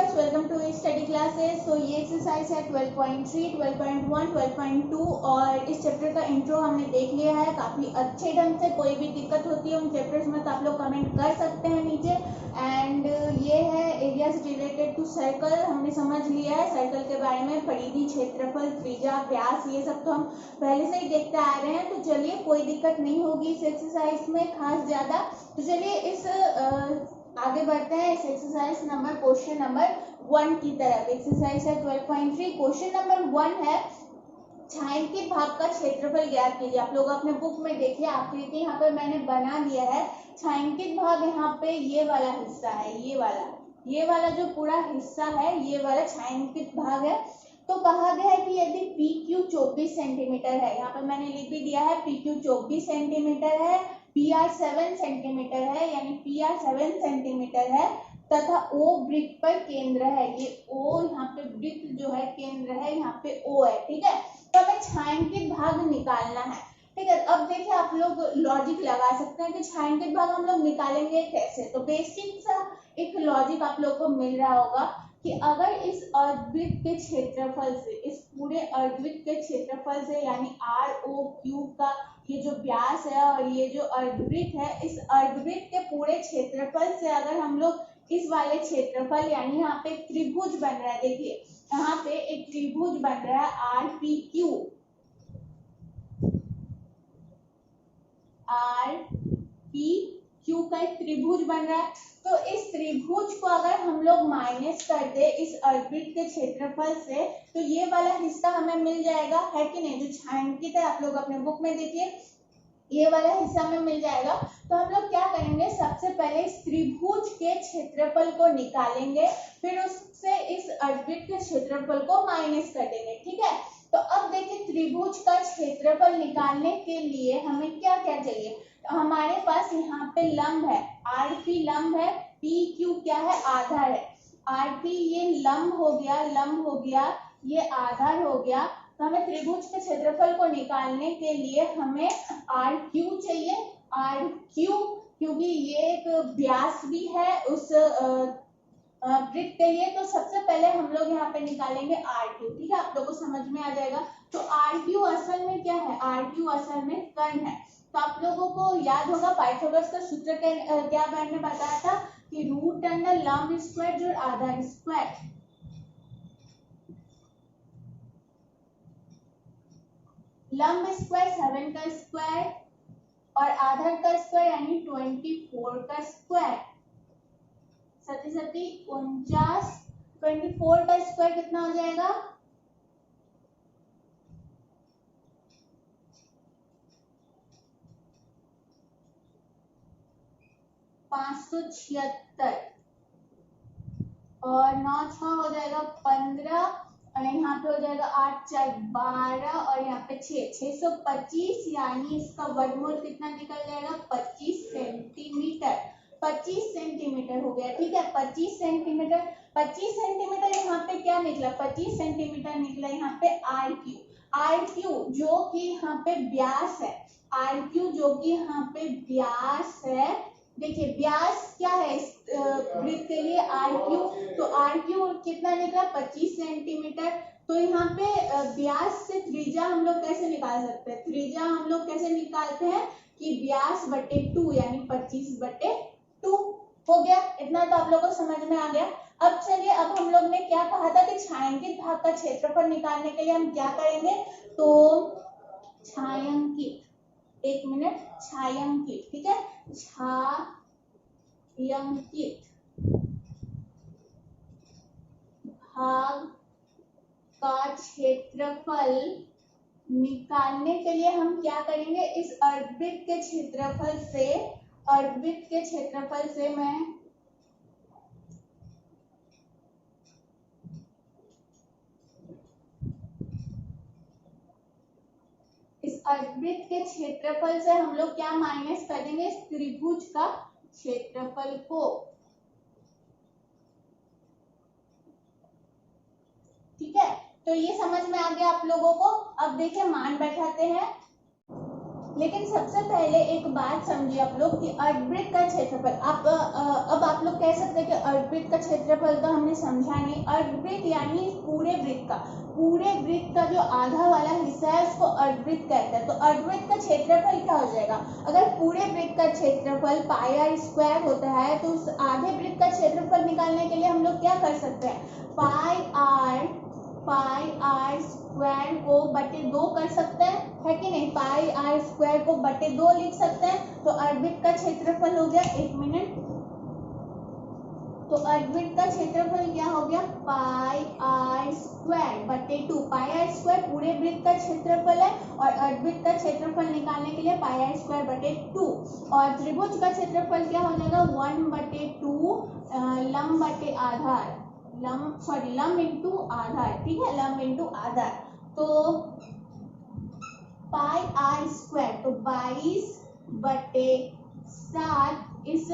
Students, welcome to study classes. So ये exercise है 12.3, 12.1, 12.2 और इस चैप्टर का इंट्रो हमने देख लिया है काफ़ी अच्छे ढंग से। कोई भी दिक्कत होती है उन चैप्टर्स में तो आप लोग कमेंट कर सकते हैं नीचे। एंड ये है एरियाज रिलेटेड टू सर्कल, हमने समझ लिया है सर्कल के बारे में, परिधि, क्षेत्रफल, त्रिज्या, व्यास, ये सब तो हम पहले से ही देखते आ रहे हैं। तो चलिए कोई दिक्कत नहीं होगी इस एक्सरसाइज में खास ज़्यादा। तो चलिए इस आगे बढ़ते हैं इस एक्सरसाइज नंबर क्वेश्चन नंबर 1 की तरफ। एक्सरसाइज है 12.3, क्वेश्चन नंबर 1 है छायांकित भाग का क्षेत्रफल ज्ञात कीजिए। आप लोग अपने बुक में देखिए, आकृति यहाँ पे मैंने बना दिया है। छायांकित भाग यहाँ पे ये वाला हिस्सा है, ये वाला जो पूरा हिस्सा है ये वाला छायांकित भाग है। तो कहा गया है कि यदि PQ 24 सेंटीमीटर है, यहाँ पे मैंने लिख भी दिया है PQ 24 सेंटीमीटर है, PR 7 सेंटीमीटर है, यानी PR 7 सेंटीमीटर है तथा O वृत्त पर केंद्र है। ये O यहाँ पे वृत्त जो है केंद्र है, यहाँ पे O है, ठीक है। तो हमें छायांकित भाग निकालना है, ठीक है। अब देखिए आप लोग लॉजिक लगा सकते हैं कि छायांकित भाग हम लोग निकालेंगे कैसे। तो बेसिक सा एक लॉजिक आप लोग को मिल रहा होगा कि अगर इस अर्धवृत्त के क्षेत्रफल से, इस पूरे अर्धवृत्त के क्षेत्रफल से, यानी ROQ का ये जो व्यास है और ये जो अर्धवृत्त है, इस अर्धवृत्त के पूरे क्षेत्रफल से अगर हम लोग इस वाले क्षेत्रफल, यानी यहाँ पे त्रिभुज बन रहा है, देखिए यहाँ पे एक त्रिभुज बन रहा है RPQ, RPQ का एक त्रिभुज बन रहा है। तो इस त्रिभुज को अगर हम लोग माइनस कर दे इस अर्धवृत्त के क्षेत्रफल से, तो ये वाला हिस्सा हमें मिल जाएगा, है कि नहीं। जो छायांकित है आप लोग अपने बुक में देखिए, ये वाला हिस्सा में मिल जाएगा। तो हम लोग क्या करेंगे, सबसे पहले इस त्रिभुज के क्षेत्रफल को निकालेंगे, फिर उससे इस अर्धवृत्त के क्षेत्रफल को माइनस कर देंगे, ठीक है। तो अब देखिए त्रिभुज का क्षेत्रफल निकालने के लिए हमें क्या क्या चाहिए। तो हमारे पास यहाँ पे लंब है, RP लंब है, PQ क्या है, आधार है। RP ये लंब हो गया, ये आधार हो गया। तो हमें त्रिभुज के क्षेत्रफल को निकालने के लिए हमें RQ चाहिए, RQ, क्योंकि ये एक व्यास भी है उस वृत्त के लिए। तो सबसे पहले हम लोग यहाँ पे निकालेंगे RQ, ठीक है, आप लोगों को समझ में आ जाएगा। तो RQ असल में क्या है, RQ असल में कर्ण है। तो आप लोगों को याद होगा पाइथागोरस का सूत्र क्या मैंने बताया था कि रूट अंडर लंब स्क्वायर जो आधार स्क्वायर, लंब स्क्वायर 7 का स्क्वायर और आधार का स्क्वायर यानी 24 का स्क्वायर, 49, 24 का स्क्वायर कितना हो जाएगा, 576 और 9 6 हो जाएगा 15 और यहाँ पे हो जाएगा 8 4 12 और यहाँ पे 625, यानी इसका वर्गमूल कितना निकल जाएगा 25 सेंटीमीटर। 25 सेंटीमीटर हो गया, ठीक है। 25 सेंटीमीटर, 25 सेंटीमीटर यहाँ पे क्या निकला, 25 सेंटीमीटर निकला यहाँ पे RQ जो कि यहाँ पे व्यास है, RQ जो कि यहाँ पे व्यास है। देखिए व्यास क्या है इस वृत्त के लिए, RQ। तो RQ कितना निकला 25 सेंटीमीटर। तो यहाँ पे व्यास से त्रिज्या हम लोग कैसे निकाल सकते हैं, त्रिज्या हम लोग कैसे निकालते हैं कि व्यास बटे 2 यानी 25 बटे 2 हो गया। इतना तो आप लोगों को समझ में आ गया। अब चलिए, अब हम लोग ने क्या कहा था कि छायांकित भाग का क्षेत्रफल निकालने के लिए हम क्या करेंगे। तो छायांकित, एक मिनट, छायांकित, ठीक है, छायांकित भाग का क्षेत्रफल निकालने के लिए हम क्या करेंगे, इस अर्धवृत्त के क्षेत्रफल से, अर्धवृत्त के क्षेत्रफल से मैं इस अर्धवृत्त के क्षेत्रफल से हम लोग क्या माइनस कर देंगे, इस त्रिभुज का क्षेत्रफल को, ठीक है। तो ये समझ में आ गया आप लोगों को। अब देखिए मान बैठाते हैं, लेकिन सबसे पहले एक बात समझिए आप लोग कि अर्धवृत्त का क्षेत्रफल, अब आप लोग कह सकते हैं कि अर्धवृत्त का क्षेत्रफल तो हमने समझा नहीं। अर्धवृत्त यानी पूरे वृत्त का जो आधा वाला हिस्सा है उसको अर्धवृत्त कहते हैं। तो अर्धवृत्त का क्षेत्रफल क्या हो जाएगा? अगर पूरे वृत्त का क्षेत्रफल पाई आर स्क्वायर होता है तो उस आधे वृत्त का क्षेत्रफल निकालने के लिए हम लोग क्या कर सकते हैं? पाई आर स्क्वायर को बटे 2 कर सकते हैं, है कि नहीं? पाई आर स्क्वायर को बटे 2 लिख सकते हैं। तो अर्धवृत्त का क्षेत्रफल हो गया, 1 मिनट, तो अर्धवृत्त का क्षेत्रफल क्या हो गया? पाई आर स्क्वायर बटे 2। पाई आर स्क्वायर पूरे वृत्त का क्षेत्रफल है और अर्धवृत्त का क्षेत्रफल निकालने के लिए पाई आर स्क्वायर बटे 2। और त्रिभुज का क्षेत्रफल क्या हो जाएगा? 1/2 लंब बटे आधार, लंब इंटू आधार, ठीक है, लंब इंटू आधार। तो पाई आर स्क्वायर तो 22/7, इस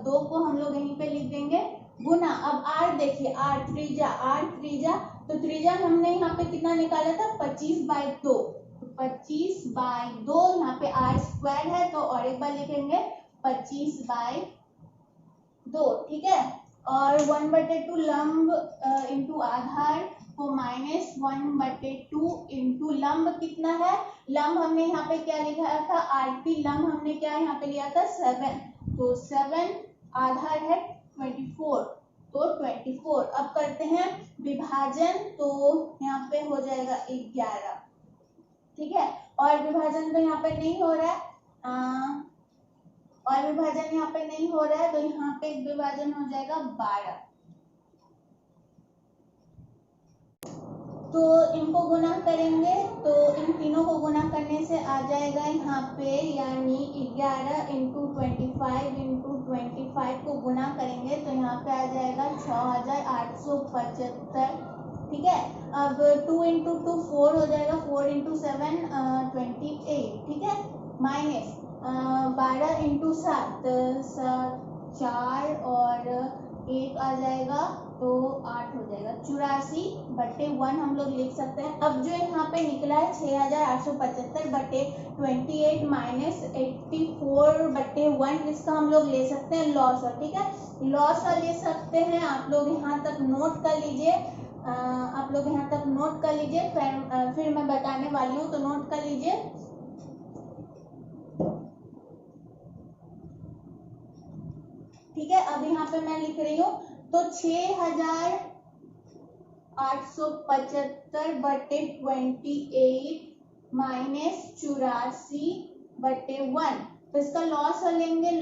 2 को हम लोग यहीं पे लिख देंगे गुना। अब आर देखिए, आर त्रिज्या, तो त्रिज्या हमने यहाँ पे कितना निकाला था? 25/2, 25/2, यहाँ पे आर स्क्वायर है तो और एक बार लिखेंगे 25/2, ठीक है। और 1/2 लंब इंटू आधार तो -1/2 इंटू लंब कितना है? लंब हमने यहाँ पे क्या लिखा था? आरपी, लंब हमने क्या यहाँ पे लिया था? 7, तो 7, आधार है 24, तो 24। अब करते हैं विभाजन, तो यहाँ पे हो जाएगा 11, ठीक है। और विभाजन तो यहाँ पे नहीं हो रहा है, और विभाजन यहाँ पे नहीं हो रहा है, तो यहाँ पे एक विभाजन हो जाएगा 12। तो इनको गुना करेंगे तो इन तीनों को गुना करने से आ जाएगा यहाँ पे, यानी 11 × 25 को गुना करेंगे तो यहाँ पे आ जाएगा 6875, ठीक है। अब 2 × 2 4 हो जाएगा, 4 × 7 28, ठीक है, माइनस 12 × 7 4 और 1 आ जाएगा तो 8 हो जाएगा, 84/1 हम लोग लिख सकते हैं। अब जो यहाँ पे निकला है 6875/28 माइनस 84/1, इसका हम लोग ले सकते हैं लॉस, ठीक है, लॉस ले सकते हैं। आप लोग यहाँ तक नोट कर लीजिए, फिर मैं बताने वाली हूँ, तो नोट कर लीजिए। ठीक है, अब यहाँ पे मैं लिख रही हूँ, तो 6875/28 माइनस 84/1, तो इसका लॉस लेंगे, तो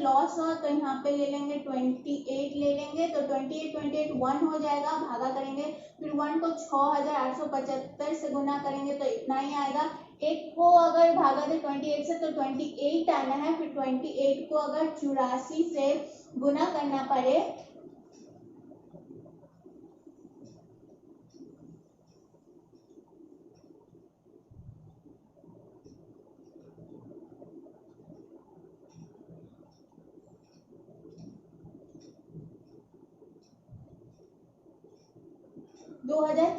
यहाँ पे ले लेंगे 28 ले लेंगे, तो 28 1 हो जाएगा, भागा करेंगे, फिर 1 को 6875 से गुना करेंगे तो इतना ही आएगा। एक को अगर भागा दे 28 से तो 28 आना है, फिर 28 को अगर 84 से गुना करना पड़े दो हजार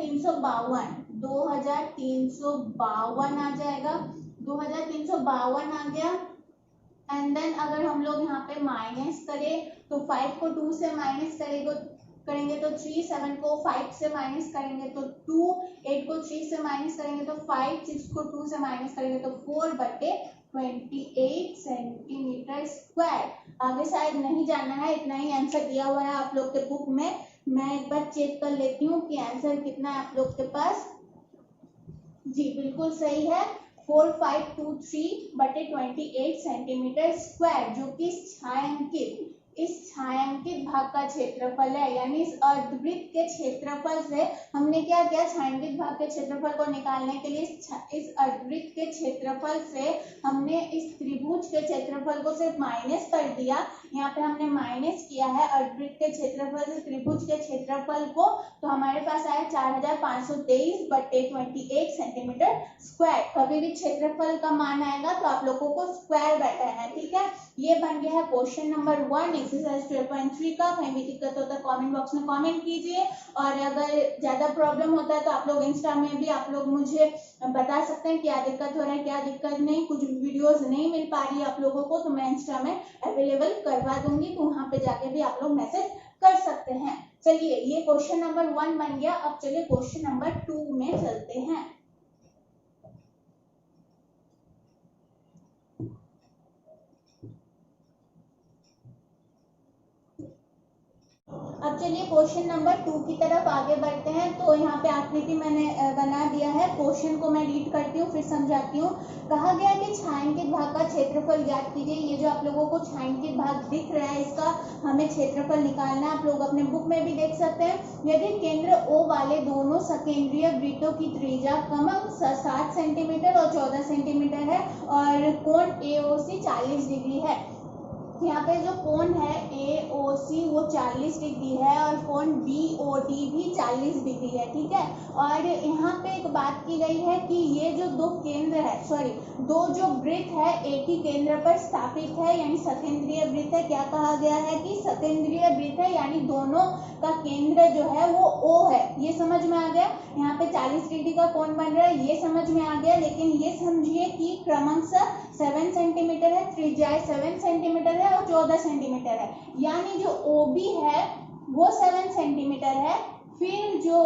2352 आ जाएगा, 2352 आ गया। एंड देन अगर हम लोग यहाँ पे माइनस करें तो 5 को 2 से माइनस करेंगे तो 3, 7 को 5 से माइनस करेंगे तो 2, 8 को 3 से माइनस करेंगे तो 5, 6 को 2 से माइनस करेंगे तो 4/28 सेंटीमीटर स्क्वायर। आगे शायद नहीं जाना है, इतना ही आंसर दिया हुआ है आप लोग के बुक में। मैं एक बार चेक कर लेती हूँ कि आंसर कितना है आप लोग के पास। जी बिल्कुल सही है, 4523/28 सेंटीमीटर स्क्वायर, जो कि इस छायांकित भाग का क्षेत्रफल है। यानी इस अर्धवृत्त के क्षेत्रफल से हमने क्या किया, छायांकित भाग के क्षेत्रफल को निकालने के लिए इस अर्धवृत्त के क्षेत्रफल से हमने इस त्रिभुज के क्षेत्रफल को सिर्फ माइनस कर दिया। यहाँ पे हमने माइनस किया है अर्धवृत्त के क्षेत्रफल से त्रिभुज के क्षेत्रफल को, तो हमारे पास आया 4523/28 सेंटीमीटर स्क्वायर। कभी भी क्षेत्रफल का मान आएगा तो आप लोगों को स्क्वायर बैठा है, ठीक है। ये बन गया है क्वेश्चन नंबर 1 एक्सरसाइज 12.3 का। कहीं भी दिक्कत होता है कमेंट बॉक्स में कमेंट कीजिए, और अगर ज्यादा प्रॉब्लम होता है तो आप लोग इंस्टा में भी आप लोग मुझे बता सकते हैं क्या दिक्कत हो रहा है क्या दिक्कत नहीं। कुछ वीडियोस नहीं मिल पा रही है आप लोगों को तो मैं इंस्टा में अवेलेबल करवा दूंगी, तो वहां पे जाके भी आप लोग मैसेज कर सकते हैं। चलिए ये क्वेश्चन नंबर 1 बन गया। अब चलिए क्वेश्चन नंबर 2 में चलते हैं। अब चलिए क्वेश्चन नंबर 2 की तरफ आगे बढ़ते हैं। तो यहाँ पे आकृति मैंने बना दिया है। क्वेश्चन को मैं रीड करती हूँ फिर समझाती हूँ। कहा गया कि छायांकित भाग का क्षेत्रफल ज्ञात कीजिए। ये जो आप लोगों को छायांकित भाग दिख रहा है इसका हमें क्षेत्रफल निकालना है। आप लोग अपने बुक में भी देख सकते हैं। यदि केंद्र O वाले दोनों सकेंद्रीय वृत्तों की त्रिज्या क्रमशः 7 सेंटीमीटर और 14 सेंटीमीटर है और कोण AOC 40 डिग्री है। यहाँ पे जो कोण है AOC वो 40 डिग्री है और कोण BOD भी 40 डिग्री है, ठीक है। और यहाँ पे एक बात की गई है कि ये जो दो केंद्र है दो जो वृत्त है एक ही केंद्र पर स्थापित है, यानी सकेंद्रीय वृत्त है। क्या कहा गया है कि सकेंद्रीय वृत्त है, यानी दोनों का केंद्र जो है वो O है। ये समझ में आ गया। यहाँ पे 40 डिग्री का कोण बन रहा है, ये समझ में आ गया। लेकिन ये समझिए कि क्रमशः 7 सेंटीमीटर है, त्रिज्या 7 सेंटीमीटर है और 14 सेंटीमीटर है, यानी जो OB है वो 7 सेंटीमीटर है, फिर जो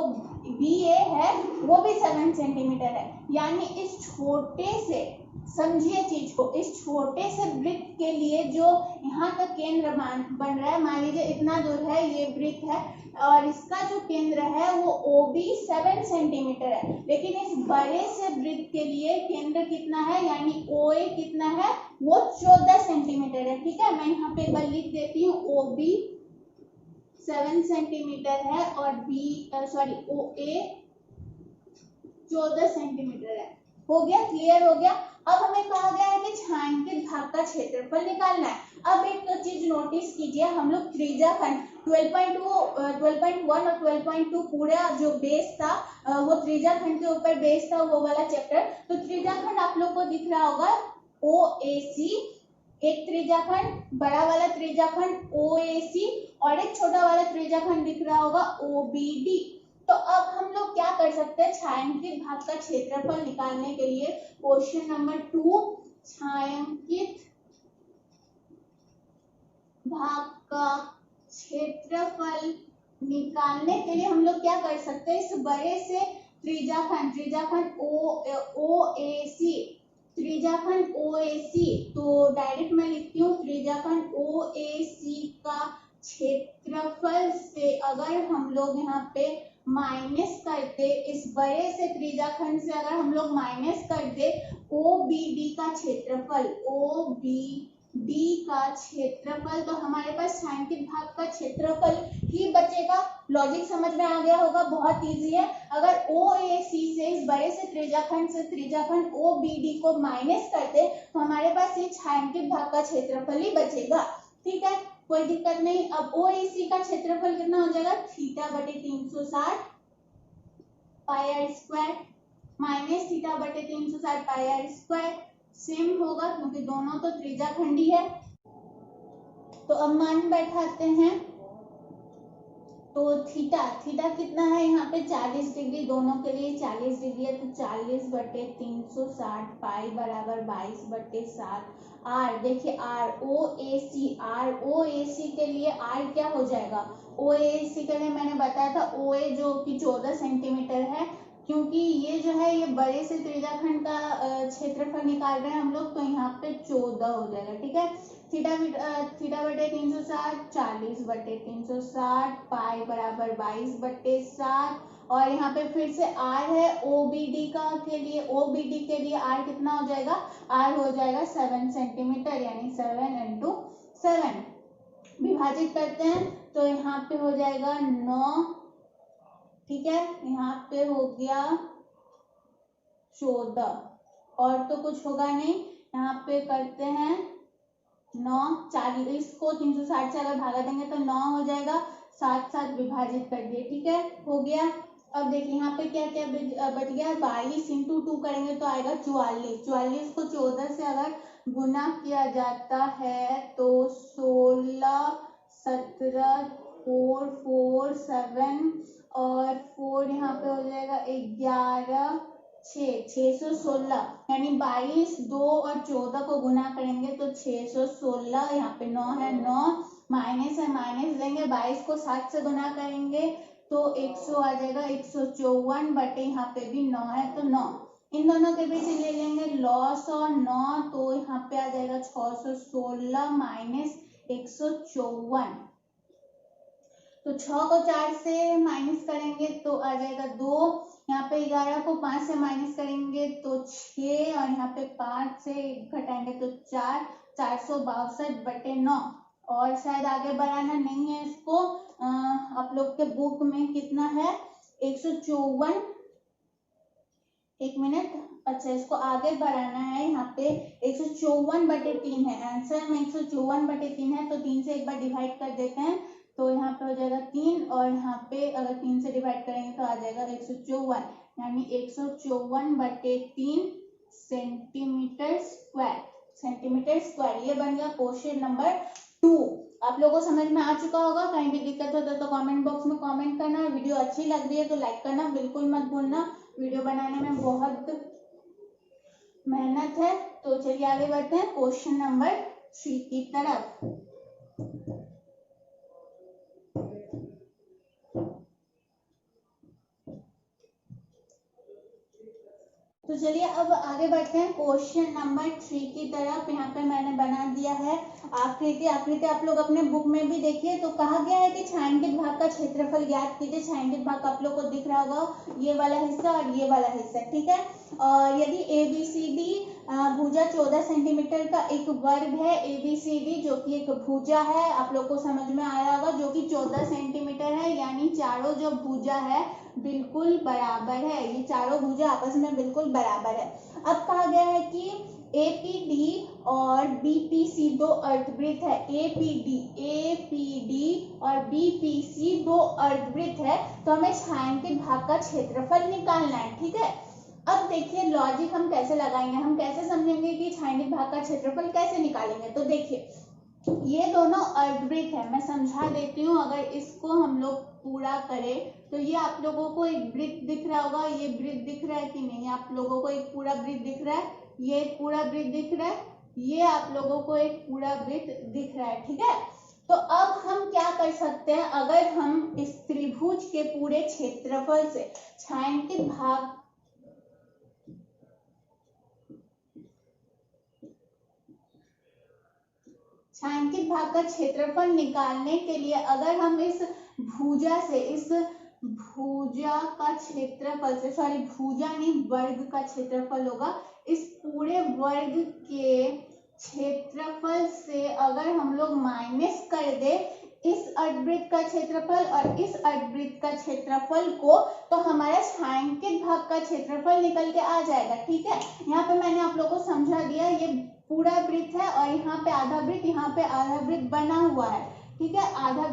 BA है वो भी 7 सेंटीमीटर है। यानी इस छोटे से, समझिए चीज को, इस छोटे से वृत्त के लिए जो यहाँ का केंद्र बन रहा है, मान लीजिए इतना दूर है ये वृत्त है और इसका जो केंद्र है वो OB 7 सेंटीमीटर है। लेकिन इस बड़े से वृत्त के लिए केंद्र कितना है, यानी OA कितना है, वो 14 सेंटीमीटर है, ठीक है। मैं यहाँ पे एक बार लिख देती हूँ, OB 7 सेंटीमीटर है और OA 14 सेंटीमीटर है। हो गया, क्लियर हो गया। अब हमें कहा गया है कि छायांकित भाग का क्षेत्रफल निकालना है। अब एक चीज नोटिस कीजिए, हम लोग त्रिज्या खंड 12.1 और 12.2 पूरा जो बेस था वो त्रिज्या खंड के ऊपर बेस था, वो वाला चैप्टर। तो त्रिज्या खंड आप लोग को दिख रहा होगा OAC, एक त्रिज्या खंड, बड़ा वाला त्रिज्या खंड OAC और एक छोटा वाला त्रिज्या खंड दिख रहा होगा OBD। तो अब हम लोग क्या कर सकते हैं, छायांकित भाग का क्षेत्रफल निकालने के लिए क्वेश्चन नंबर 2, छायांकित भाग का क्षेत्रफल निकालने के लिए हम लोग क्या कर सकते हैं, इस बड़े से त्रिज्याखंड OAC, त्रिज्याखंड OAC, तो डायरेक्ट मैं लिखती हूँ त्रिज्याखंड OAC का क्षेत्रफल से अगर हम लोग यहाँ पे माइनस करते, इस बड़े से त्रिज्याखंड से अगर हम लोग माइनस करते OBD का क्षेत्रफल, OBD का क्षेत्रफल, तो हमारे पास छायांकित भाग का क्षेत्रफल ही बचेगा। लॉजिक समझ में आ गया होगा, बहुत इजी है। अगर OAC से, इस बड़े से त्रिज्याखंड से त्रिज्याखंड OBD को माइनस करते तो हमारे पास ये छायांकित भाग का क्षेत्रफल ही बचेगा, ठीक है, कोई दिक्कत नहीं। अब OAC का क्षेत्रफल कितना हो जाएगा, θ/360 पाई r स्क्वायर माइनस θ/360 पाई r स्क्वायर, सेम होगा क्योंकि दोनों तो त्रिज्याखंडी है। तो अब मान बैठाते हैं, तो थीटा कितना है यहाँ पे 40 डिग्री, दोनों के लिए 40 डिग्री है, तो 40/360 पाई बराबर 22/7। आर देखिए, OAC के लिए आर क्या हो जाएगा, OAC के लिए मैंने बताया था OA जो कि 14 सेंटीमीटर है, क्योंकि ये जो है ये बड़े से त्रिज्याखंड का क्षेत्रफल निकाल रहे हैं हम लोग, तो यहाँ पे 14 हो जाएगा, ठीक है। θ/360 40/360 पाई बराबर 22/7, और यहाँ पे फिर से R है OBD के लिए R कितना हो जाएगा, R हो जाएगा 7 सेंटीमीटर, यानी 7 × 7 विभाजित करते हैं तो यहाँ पे हो जाएगा 9, ठीक है, यहाँ पे हो गया 14, और तो कुछ होगा नहीं। यहाँ पे करते हैं 9, 40 को 360 से अगर भागा देंगे तो 9 हो जाएगा, 7 विभाजित कर दिए, ठीक है, हो गया। अब देखिए यहाँ पे क्या क्या बच गया, 22 × 2 करेंगे तो आएगा 44 को 14 से अगर गुना किया जाता है तो 16 17, 4, 4, 7 और 4 यहाँ पे हो जाएगा 11, 616 यानी 22, 2 और 14 को गुना करेंगे तो 616, यहाँ पे 9 है, 9 माइनस है, माइनस लेंगे, 22 को 7 से गुना करेंगे तो 100 आ जाएगा, 154 बटे यहाँ पे भी 9 है तो 9, इन दोनों के बीच ले लेंगे लॉस और 9 तो यहाँ पे आ जाएगा 616 माइनस 154, तो 6 को 4 से माइनस करेंगे तो आ जाएगा 2, यहाँ पे 11 को 5 से माइनस करेंगे तो 6 और यहाँ पे 5 से घटाएंगे तो 4, 462 बटे 9 और शायद आगे बढ़ाना नहीं है इसको, आप लोग के बुक में कितना है 154, एक मिनट, अच्छा इसको आगे बढ़ाना है, यहाँ पे 154 बटे 3 है, आंसर में 154 बटे 3 है तो 3 से एक बार डिवाइड कर देते हैं तो यहाँ पे हो जाएगा 3 और यहाँ पे अगर 3 से डिवाइड करेंगे तो आ जाएगा 154 यानी 154 बटे 3 सेंटीमीटर स्क्वायर। ये बन गया क्वेश्चन नंबर 2। आप लोगों को समझ में आ चुका होगा, कहीं भी दिक्कत होता तो कमेंट बॉक्स में कमेंट करना, वीडियो अच्छी लग रही है तो लाइक करना बिल्कुल मत भूलना, वीडियो बनाने में बहुत मेहनत है। तो चलिए आगे बढ़ते हैं क्वेश्चन नंबर 3 की तरफ। तो चलिए अब आगे बढ़ते हैं क्वेश्चन नंबर 3 की तरफ। यहाँ पे मैंने बना दिया है आकृति आप लोग अपने बुक में भी देखिए। तो कहा गया है कि छायांकित भाग का क्षेत्रफल ज्ञात कीजिए। छायांकित भाग आप लोग को दिख रहा होगा ये वाला हिस्सा और ये वाला हिस्सा, ठीक है। और यदि ABCD भुजा 14 सेंटीमीटर का एक वर्ग है, ABCD जो कि एक भुजा है, आप लोग को समझ में आया होगा, जो कि 14 सेंटीमीटर है, यानी चारों जो भुजा है बिल्कुल बराबर है, ये चारों भुजा आपस में बिल्कुल बराबर है। अब कहा गया है कि APD और BPC दो अर्धवृत्त है, APD और BPC दो अर्धवृत्त है, तो हमें छायांकित भाग का क्षेत्रफल निकालना है, ठीक है। अब देखिए लॉजिक हम कैसे लगाएंगे, हम कैसे समझेंगे कि छायांकित भाग का क्षेत्रफल कैसे निकालेंगे। तो देखिए ये दोनों अर्धवृत्त है, मैं समझा देती हूँ। अगर इसको हम लोग पूरा करें तो ये आप लोगों को एक वृत्त दिख रहा होगा, ये वृत्त दिख रहा है कि नहीं, आप लोगों को एक पूरा वृत्त दिख रहा है, ये एक पूरा वृत्त दिख रहा है, ये आप लोगों को एक पूरा वृत्त दिख रहा है, ठीक है। तो अब हम क्या कर सकते हैं, अगर हम इस त्रिभुज के पूरे क्षेत्रफल से छायांकित भाग का क्षेत्रफल निकालने के लिए अगर हम इस भुजा से, इस भुजा का क्षेत्रफल से, सॉरी भुजा नहीं वर्ग का क्षेत्रफल होगा, इस पूरे वर्ग के क्षेत्रफल से अगर हम लोग माइनस कर दे इस अर्धवृत्त का क्षेत्रफल और इस अर्धवृत्त का क्षेत्रफल को, तो हमारा छायांकित भाग का क्षेत्रफल निकल के आ जाएगा, ठीक है। यहाँ पे मैंने आप लोगों को समझा दिया, ये पूरा वृत्त है और यहाँ पे आधा वृत्त, यहाँ पे आधा वृत्त बना हुआ है, ठीक है। आधा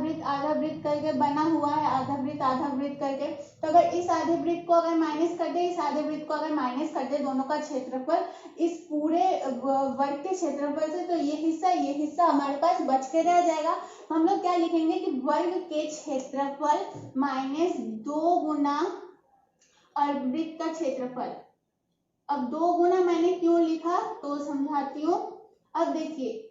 वृत्त करके बना हुआ है, आधा वृत्त करके। तो अगर इस आधे वृत्त को अगर माइनस कर दे, इस आधे वृत्त को अगर माइनस कर दे, दोनों का क्षेत्रफल इस पूरे वर्ग के क्षेत्रफल से, तो ये हिस्सा हमारे पास बच के रह जाएगा। हम लोग क्या लिखेंगे कि वर्ग के क्षेत्रफल माइनस 2 गुना अर्धवृत्त का क्षेत्रफल। अब 2 गुना मैंने क्यों लिखा तो समझाती हूँ। अब देखिए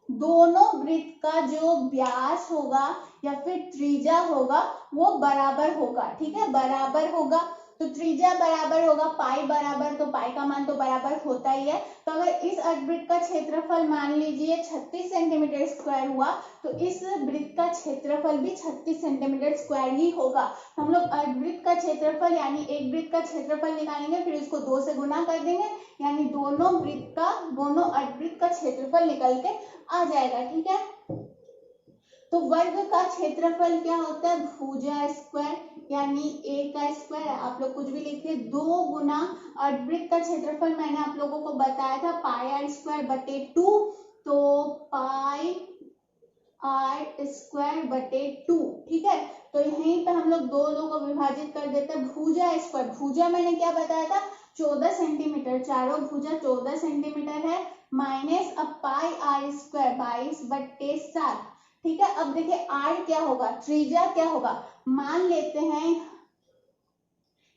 दोनों वृत्त का जो व्यास होगा या फिर त्रिज्या होगा वो बराबर होगा, ठीक है, बराबर होगा। तो त्रिज्या बराबर होगा, पाई बराबर, तो पाई का मान तो बराबर होता ही है। तो अगर इस अर्धवृत्त का क्षेत्रफल मान लीजिए 36 सेंटीमीटर स्क्वायर हुआ, तो इस वृत्त का क्षेत्रफल भी 36 सेंटीमीटर स्क्वायर ही होगा। हम लोग अर्धवृत्त का क्षेत्रफल यानी एक वृत्त का क्षेत्रफल निकालेंगे, फिर इसको 2 से गुना कर देंगे, यानी दोनों अर्धवृत्त का क्षेत्रफल निकल के आ जाएगा, ठीक है। तो वर्ग का क्षेत्रफल क्या होता है, भुजा स्क्वायर यानी a का स्क्वायर, आप लोग कुछ भी लिखिए, 2 गुना अर्धवृत्त का क्षेत्रफल मैंने आप लोगों को बताया था पाई आर स्क्वायर बटे 2, तो पाई आर स्क्वायर बटे 2, ठीक है। तो यहीं पे हम लोग 2 को विभाजित कर देते हैं। भुजा स्क्वायर, भुजा मैंने क्या बताया था 14 सेंटीमीटर, चारों भुजा 14 सेंटीमीटर है, माइनस अब पाई आर स्क्वायर 22 बटे 7, ठीक है। अब देखिए आर क्या होगा, त्रिज्या क्या होगा। मान लेते हैं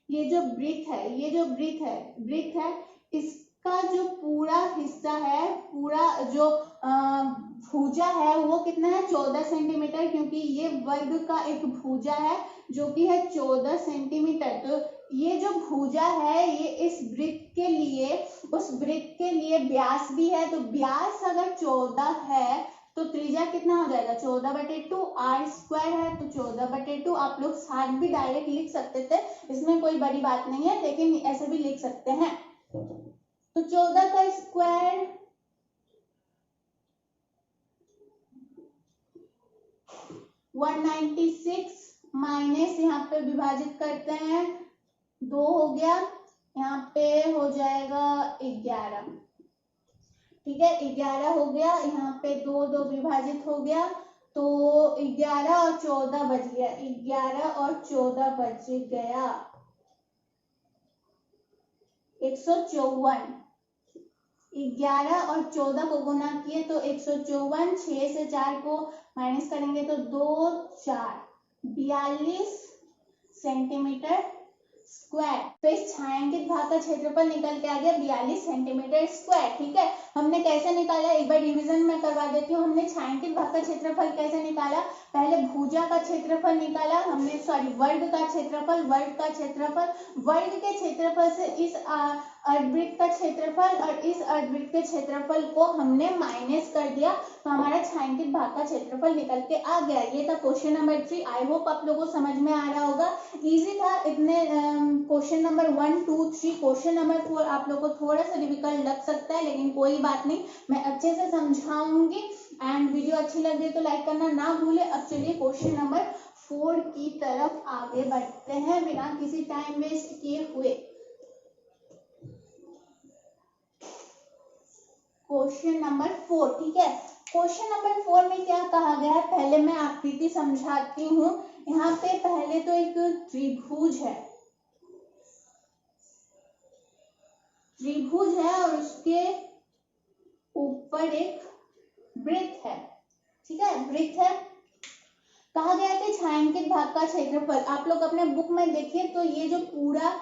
ये जो ब्रीथ है इसका जो पूरा हिस्सा है, पूरा जो भुजा है वो कितना है 14 सेंटीमीटर, क्योंकि ये वर्ग का एक भुजा है जो कि है 14 सेंटीमीटर। तो ये जो भुजा है ये इस वृत्त के लिए, उस वृत्त के लिए व्यास भी है, तो व्यास अगर 14 है तो त्रिज्या कितना हो जाएगा 14/2। आर स्क्वायर है तो 14/2। आप लोग 60 भी डायरेक्ट लिख सकते थे, इसमें कोई बड़ी बात नहीं है, लेकिन ऐसे भी लिख सकते हैं। तो 14 का स्क्वायर 196 माइनस यहाँ पे विभाजित करते हैं 2 हो गया, यहाँ पे हो जाएगा 11। ठीक है 11 हो गया, यहाँ पे 2 विभाजित हो गया, तो 11 और 14 बच गया, 11 और 14 बच गया 154। 11 और 14 को गुना किए तो 154, 6 से 4 को माइनस करेंगे तो 2 4 42 सेंटीमीटर स्क्वायर। तो इस छायांकित भाग का क्षेत्रफल निकल के आ गया 42 सेंटीमीटर स्क्वायर। ठीक है, हमने कैसे निकाला, एक बार रिवीजन में करवा देती हूँ। हमने छायांकित भाग का क्षेत्रफल कैसे निकाला, पहले भुजा का क्षेत्रफल निकाला हमने, सॉरी वर्ग का क्षेत्रफल, वर्ग के क्षेत्रफल से इस अर्धवृत्त का क्षेत्रफल और इस अर्धवृत्त के क्षेत्रफल को हमने माइनस कर दिया, तो हमारा छायांकित भाग का क्षेत्रफल निकल के आ गया। ये था क्वेश्चन नंबर 3। आई होप आप लोगों को समझ में आ रहा होगा, इजी था। इतने क्वेश्चन नंबर 1 2 3, क्वेश्चन नंबर 4 आप लोगों को थोड़ा सा डिफिकल्ट लग सकता है, लेकिन कोई बात नहीं, मैं अच्छे से समझाऊंगी। एंड वीडियो अच्छी लगे तो लाइक करना ना भूले। अब चलिए क्वेश्चन नंबर 4 की तरफ आगे बढ़ते हैं बिना किसी टाइम वेस्ट किए हुए। क्वेश्चन नंबर 4, ठीक है। क्वेश्चन नंबर 4 में क्या कहा गया है, पहले मैं आकृति समझाती हूँ। यहाँ पे पहले तो एक त्रिभुज है और उसके ऊपर एक वृत्त है, ठीक है, वृत्त है। कहा गया कि छायांकित भाग का क्षेत्रफल, आप लोग अपने बुक में देखिए तो ये जो पूरा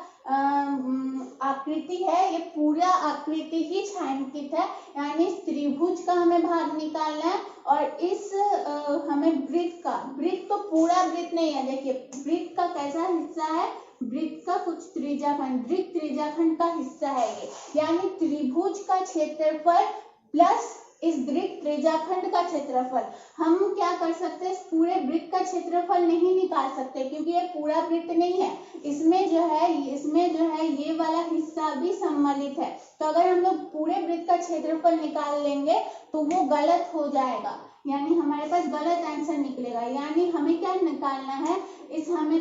आकृति है, ये पूरा आकृति ही छायांकित है, यानी इस त्रिभुज का हमें भाग निकालना है। और इस हमें वृत्त तो पूरा वृत्त नहीं है, देखिए वृत्त का कैसा हिस्सा है, वृत्त का कुछ त्रिज्याखंड, वृत्त त्रिज्याखंड का हिस्सा है ये, यानी त्रिभुज का क्षेत्रफल प्लस इस वृत्त त्रिज्याखंड का क्षेत्रफल। हम क्या कर सकते हैं, इस पूरे वृत्त का क्षेत्रफल नहीं निकाल सकते क्योंकि ये पूरा वृत्त नहीं है, इसमें जो है ये वाला हिस्सा भी सम्मिलित है। तो अगर हम लोग पूरे वृत्त का क्षेत्रफल निकाल लेंगे तो वो गलत हो जाएगा, यानी हमारे पास गलत आंसर निकलेगा। यानी हमें क्या निकालना है, हमें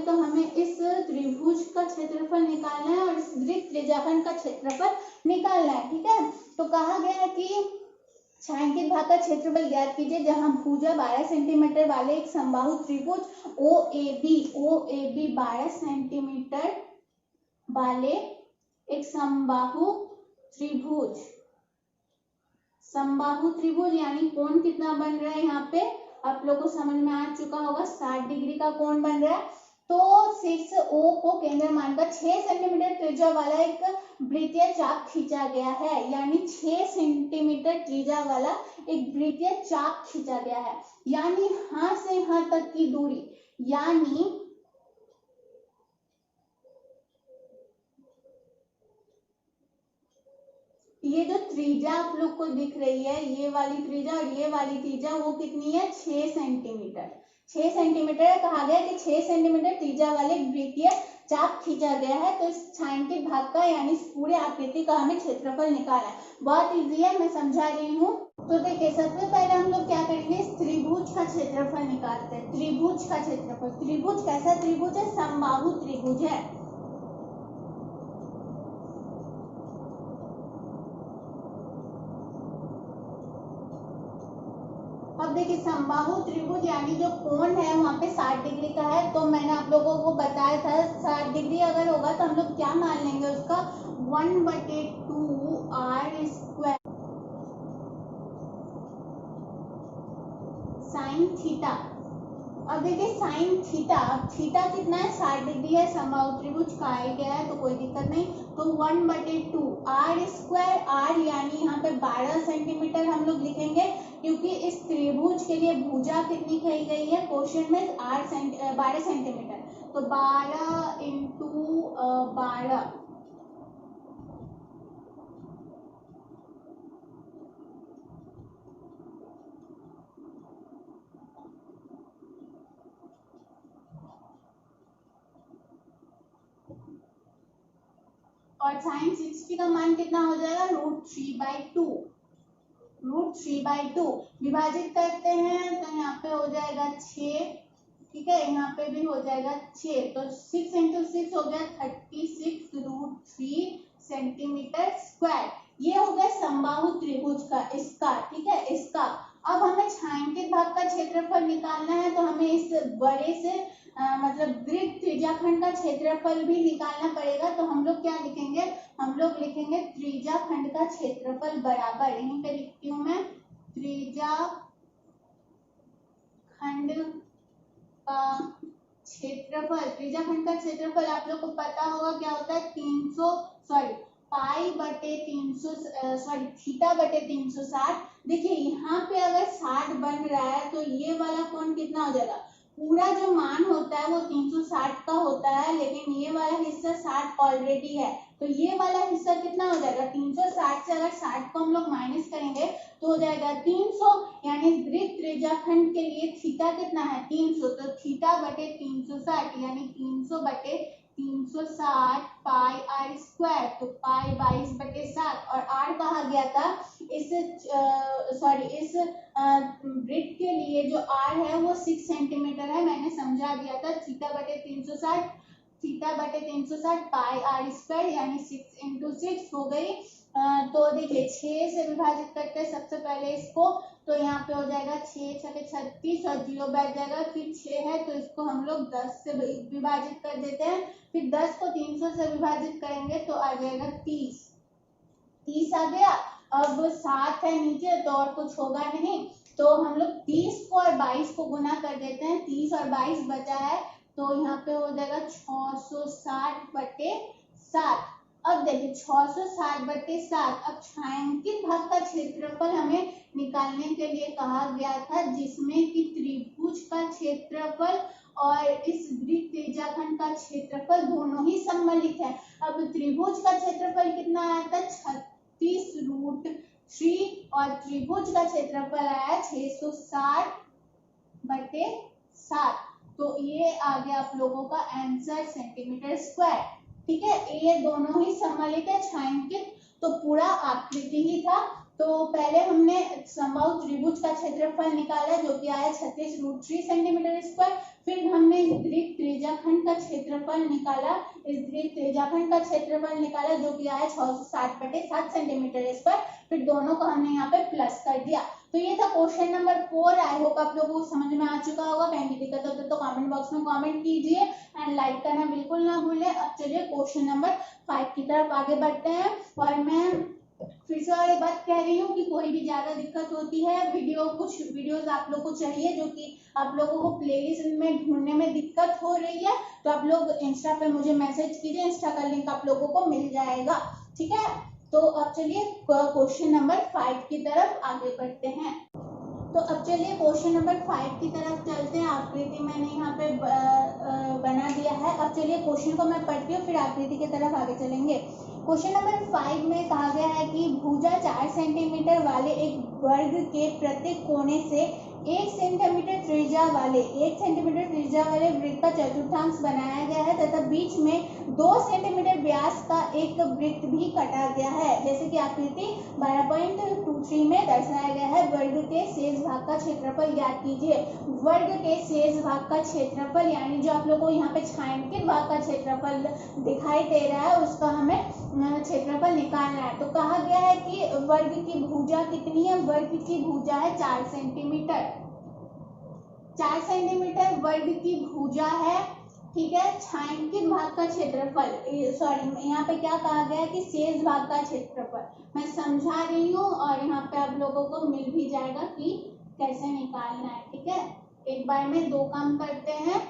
इस त्रिभुज का क्षेत्रफल निकालना है और इस वृत्त त्रिज्याखंड का क्षेत्रफल निकालना है, ठीक है। तो कहा गया है कि छायांकित भाग का क्षेत्रफल ज्ञात कीजिए जहां भुजा 12 सेंटीमीटर वाले एक समबाहु त्रिभुज OAB 12 सेंटीमीटर वाले एक समबाहु त्रिभुज यानी कोण कितना बन रहा है, यहाँ पे आप लोग को समझ में आ चुका होगा, 60 डिग्री का कोण बन रहा है। तो 6O को केंद्र मानकर 6 सेंटीमीटर त्रिज्या वाला एक वृत्तीय चाप खींचा गया है, यानी 6 सेंटीमीटर त्रिज्या वाला एक वृत्तीय चाप खींचा गया है, यानी यहाँ से यहाँ तक की दूरी, यानी ये जो त्रिज्या आप लोग को दिख रही है, ये वाली त्रिज्या और ये वाली त्रिज्या, वो कितनी है 6 सेंटीमीटर। 6 सेंटीमीटर कहा गया कि 6 सेंटीमीटर त्रिज्या वाले वृत्तीय चाप खींचा गया है। तो इस छायांकित भाग का यानी इस पूरे आकृति का हमें क्षेत्रफल निकालना है। बहुत इजी है, मैं समझा रही हूँ। तो देखिए सबसे पहले हम लोग क्या करेंगे, इस त्रिभुज का क्षेत्रफल निकालते हैं। त्रिभुज का क्षेत्रफल, त्रिभुज कैसा त्रिभुज है, समबाहु त्रिभुज है। अब देखिए समबाहु त्रिभुज यानी जो कोण है वहां पे 60 डिग्री का है, तो मैंने आप लोगों को बताया था 60 डिग्री अगर होगा तो हम लोग क्या मान लेंगे उसका 1/2 R² sin साइन थीटा। अब देखिए साइन थीटा, अब थीटा कितना है 60 डिग्री है, समबाहु त्रिभुज कहा गया है तो कोई दिक्कत नहीं। तो 1/2 आर स्क्वायर, आर यानी यहाँ पे 12 सेंटीमीटर हम लोग लिखेंगे, क्योंकि इस त्रिभुज के लिए भुजा कितनी कही गई है क्वेश्चन में 12 सेंटीमीटर, तो 12 इंटू 12 और साइन 60 का मान कितना हो जाएगा √3/2, √3/2 विभाजित करते हैं तो यहाँ पे हो जाएगा 6, ठीक है, यहाँ पे भी हो जाएगा 6, तो 6 × 6 हो गया 36√3 सेंटीमीटर स्क्वायर। ये हो गया समबाहु त्रिभुज का, इसका, ठीक है, इसका। अब हमें छायांकित भाग का क्षेत्रफल निकालना है, तो हमें इस बड़े से मतलब वृत्त त्रिज्याखंड का क्षेत्रफल भी निकालना पड़ेगा। तो हम लोग क्या लिखेंगे, हम लोग लिखेंगे त्रिज्याखंड का क्षेत्रफल बराबर, यहीं पे लिखती हूँ मैं, त्रिज्याखंड का क्षेत्रफल, त्रिज्याखंड का क्षेत्रफल आप लोग को पता होगा क्या होता है, थीटा बटे 360। देखिए यहाँ पे अगर 60 बन रहा है तो ये वाला कोण कितना हो जाएगा, पूरा जो मान होता है वो 360 का होता है, लेकिन ये वाला हिस्सा 60 ऑलरेडी है, तो ये वाला हिस्सा कितना हो जाएगा 360 से अगर 60 को हम लोग माइनस करेंगे तो हो जाएगा 300, यानी वृत्त त्रिज्याखंड के लिए थीटा कितना है 300, तो थीटा बटे 360 यानी 300/360 पाई आर स्क्वायर, तो पाई 22/7, और आर कहा गया था इस वृत्त के लिए जो आर है वो 6 सेंटीमीटर है, मैंने समझा दिया था। थीटा बटे 360 पाई आर स्क्वायर यानी 6 × 6 हो गई। तो देखिए 6 से विभाजित करते हैं सबसे पहले इसको, तो यहाँ पे हो जाएगा 6 × 6 = 36 और 0 बैठ जाएगा, फिर 6 है तो इसको हम लोग 10 से विभाजित कर देते हैं, फिर 10 को 300 से विभाजित करेंगे तो आ जाएगा 30 आ गया। अब 7 है नीचे तो और कुछ होगा नहीं, तो हम लोग 30 को और 22 को गुना कर देते हैं, 30 और 22 बचा है तो यहाँ पे हो जाएगा 660/7। अब देखिए 660/7, अब छायांकित भाग का क्षेत्रफल हमें निकालने के लिए कहा गया था, जिसमें कि त्रिभुज का क्षेत्रफल और इस वृत्त त्रिज्याखंड का क्षेत्रफल दोनों ही सम्मिलित है। अब त्रिभुज का क्षेत्रफल कितना आया था 36√3 और त्रिभुज का क्षेत्रफल आया 660/7, तो ये आ गया आप लोगों का आंसर सेंटीमीटर स्क्वायर, ठीक है। ये दोनों ही सम्मिलित है छायांकित, तो पूरा आकृति ही था। तो पहले हमने समबाहु त्रिभुज का क्षेत्रफल निकाला जो कि आया 36√3 सेंटीमीटर स्क्वायर, फिर हमने इस वृत्त त्रिज्याखंड का क्षेत्रफल निकाला, जो कि आया 660/7 सेंटीमीटर स्क्वायर, फिर दोनों को हमने यहाँ पे प्लस कर दिया। तो ये था क्वेश्चन नंबर 4। आई होप आप लोगों को समझ में आ चुका होगा, कहीं भी दिक्कत हो तो कमेंट बॉक्स में कमेंट कीजिए एंड लाइक करना बिल्कुल ना भूलें। अब चलिए क्वेश्चन नंबर 5 की तरफ आगे बढ़ते हैं, और मैं फिर से और एक बात कह रही हूँ कि कोई भी ज्यादा दिक्कत होती है, कुछ वीडियोस आप लोग को चाहिए जो कि आप लोगों को प्लेलिस्ट में ढूंढने में दिक्कत हो रही है, तो आप लोग इंस्टा पे मुझे मैसेज कीजिए, इंस्टा का लिंक आप लोगों को मिल जाएगा, ठीक है। तो अब चलिए क्वेश्चन नंबर 5 की तरफ आगे बढ़ते हैं। तो अब चलिए क्वेश्चन नंबर 5 की तरफ चलते हैं। आकृति मैंने यहाँ पे बना दिया है। अब चलिए क्वेश्चन को मैं पढ़ती हूँ, फिर आकृति की तरफ आगे चलेंगे। क्वेश्चन नंबर 5 में कहा गया है कि भुजा 4 सेंटीमीटर वाले एक वर्ग के प्रत्येक कोने से 1 सेंटीमीटर त्रिज्या वाले वृत्त का चतुर्थांश बनाया गया है तथा बीच में 2 सेंटीमीटर व्यास का एक वृत्त भी काटा गया है, जैसे कि आकृति 12.23 में दर्शाया गया है। वर्ग के शेष भाग का क्षेत्रफल ज्ञात कीजिए। वर्ग के शेष भाग का क्षेत्रफल यानी जो आप लोग को यहाँ पे छायांकित भाग का क्षेत्रफल दिखाई दे रहा है, उसका हमें क्षेत्रफल निकालना है। तो कहा गया है कि वर्ग की भुजा कितनी है, वर्ग की भुजा है 4 सेंटीमीटर, 4 सेंटीमीटर वर्ग की भुजा है, ठीक है। छायांकित भाग का क्षेत्रफल, सॉरी यहाँ पे क्या कहा गया है कि शेष भाग का क्षेत्रफल, मैं समझा रही हूँ और यहाँ पे आप लोगों को मिल भी जाएगा कि कैसे निकालना है। ठीक है, एक बार में दो काम करते हैं।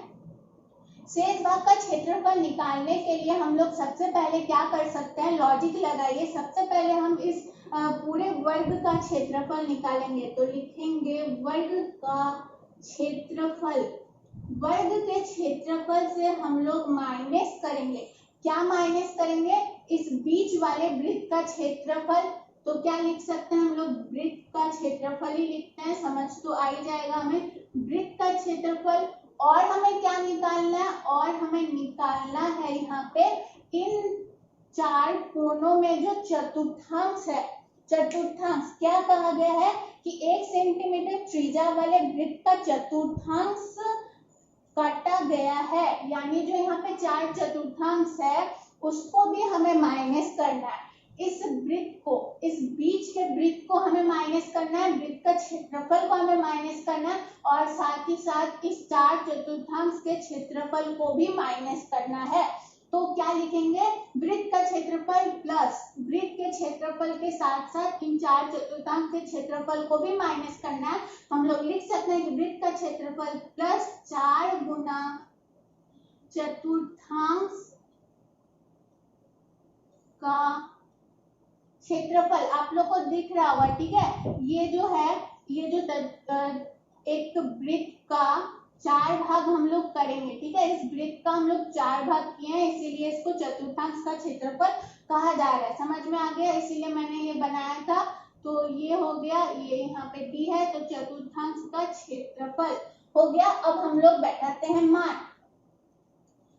शेष भाग का क्षेत्रफल निकालने के लिए हम लोग सबसे पहले क्या कर सकते हैं, लॉजिक लगाइए। सबसे पहले हम इस पूरे वर्ग का क्षेत्रफल निकालेंगे। तो लिखेंगे वर्ग का क्षेत्रफल। वर्ग के क्षेत्रफल से हम लोग माइनस करेंगे। क्या माइनस करेंगे, इस बीच वाले वृत्त का क्षेत्रफल। तो क्या लिख सकते हैं हम लोग, वृत्त का क्षेत्रफल ही लिखते हैं, समझ तो आ ही जाएगा हमें, वृत्त का क्षेत्रफल। और हमें क्या निकालना है, और हमें निकालना है यहाँ पे इन चार कोनों में जो चतुर्थांश है, चतुर्थांश क्या कहा गया है कि 1 सेंटीमीटर त्रिज्या वाले वृत्त का चतुर्थांश काटा गया है। यानी जो यहाँ पे 4 चतुर्थांश है उसको भी हमें माइनस करना है। इस वृत्त को, इस बीच के वृत्त को हमें माइनस करना है, वृत्त का क्षेत्रफल को हमें माइनस करना है, और साथ ही साथ इस 4 चतुर्थांश के क्षेत्रफल को भी माइनस करना है। तो क्या लिखेंगे, वृत्त का क्षेत्रफल प्लस वृत्त के क्षेत्रफल के साथ साथ इन 4 चतुर्थांश के क्षेत्रफल को भी माइनस करना है। हम लोग लिख सकते हैं कि वृत्त का क्षेत्रफल प्लस 4 गुना चतुर्थांश का क्षेत्रफल। आप लोग को दिख रहा होगा, ठीक है। ये जो है, ये जो एक वृत्त का 4 भाग हम लोग करेंगे, ठीक है। इस वृत्त का हम लोग 4 भाग किए हैं, इसीलिए इसको चतुर्थांश का क्षेत्रफल कहा जा रहा है। समझ में आ गया, इसीलिए मैंने ये बनाया था। तो ये हो गया, ये यहाँ पे डी है, तो चतुर्थांश का क्षेत्रफल हो गया। अब हम लोग बैठाते हैं मान।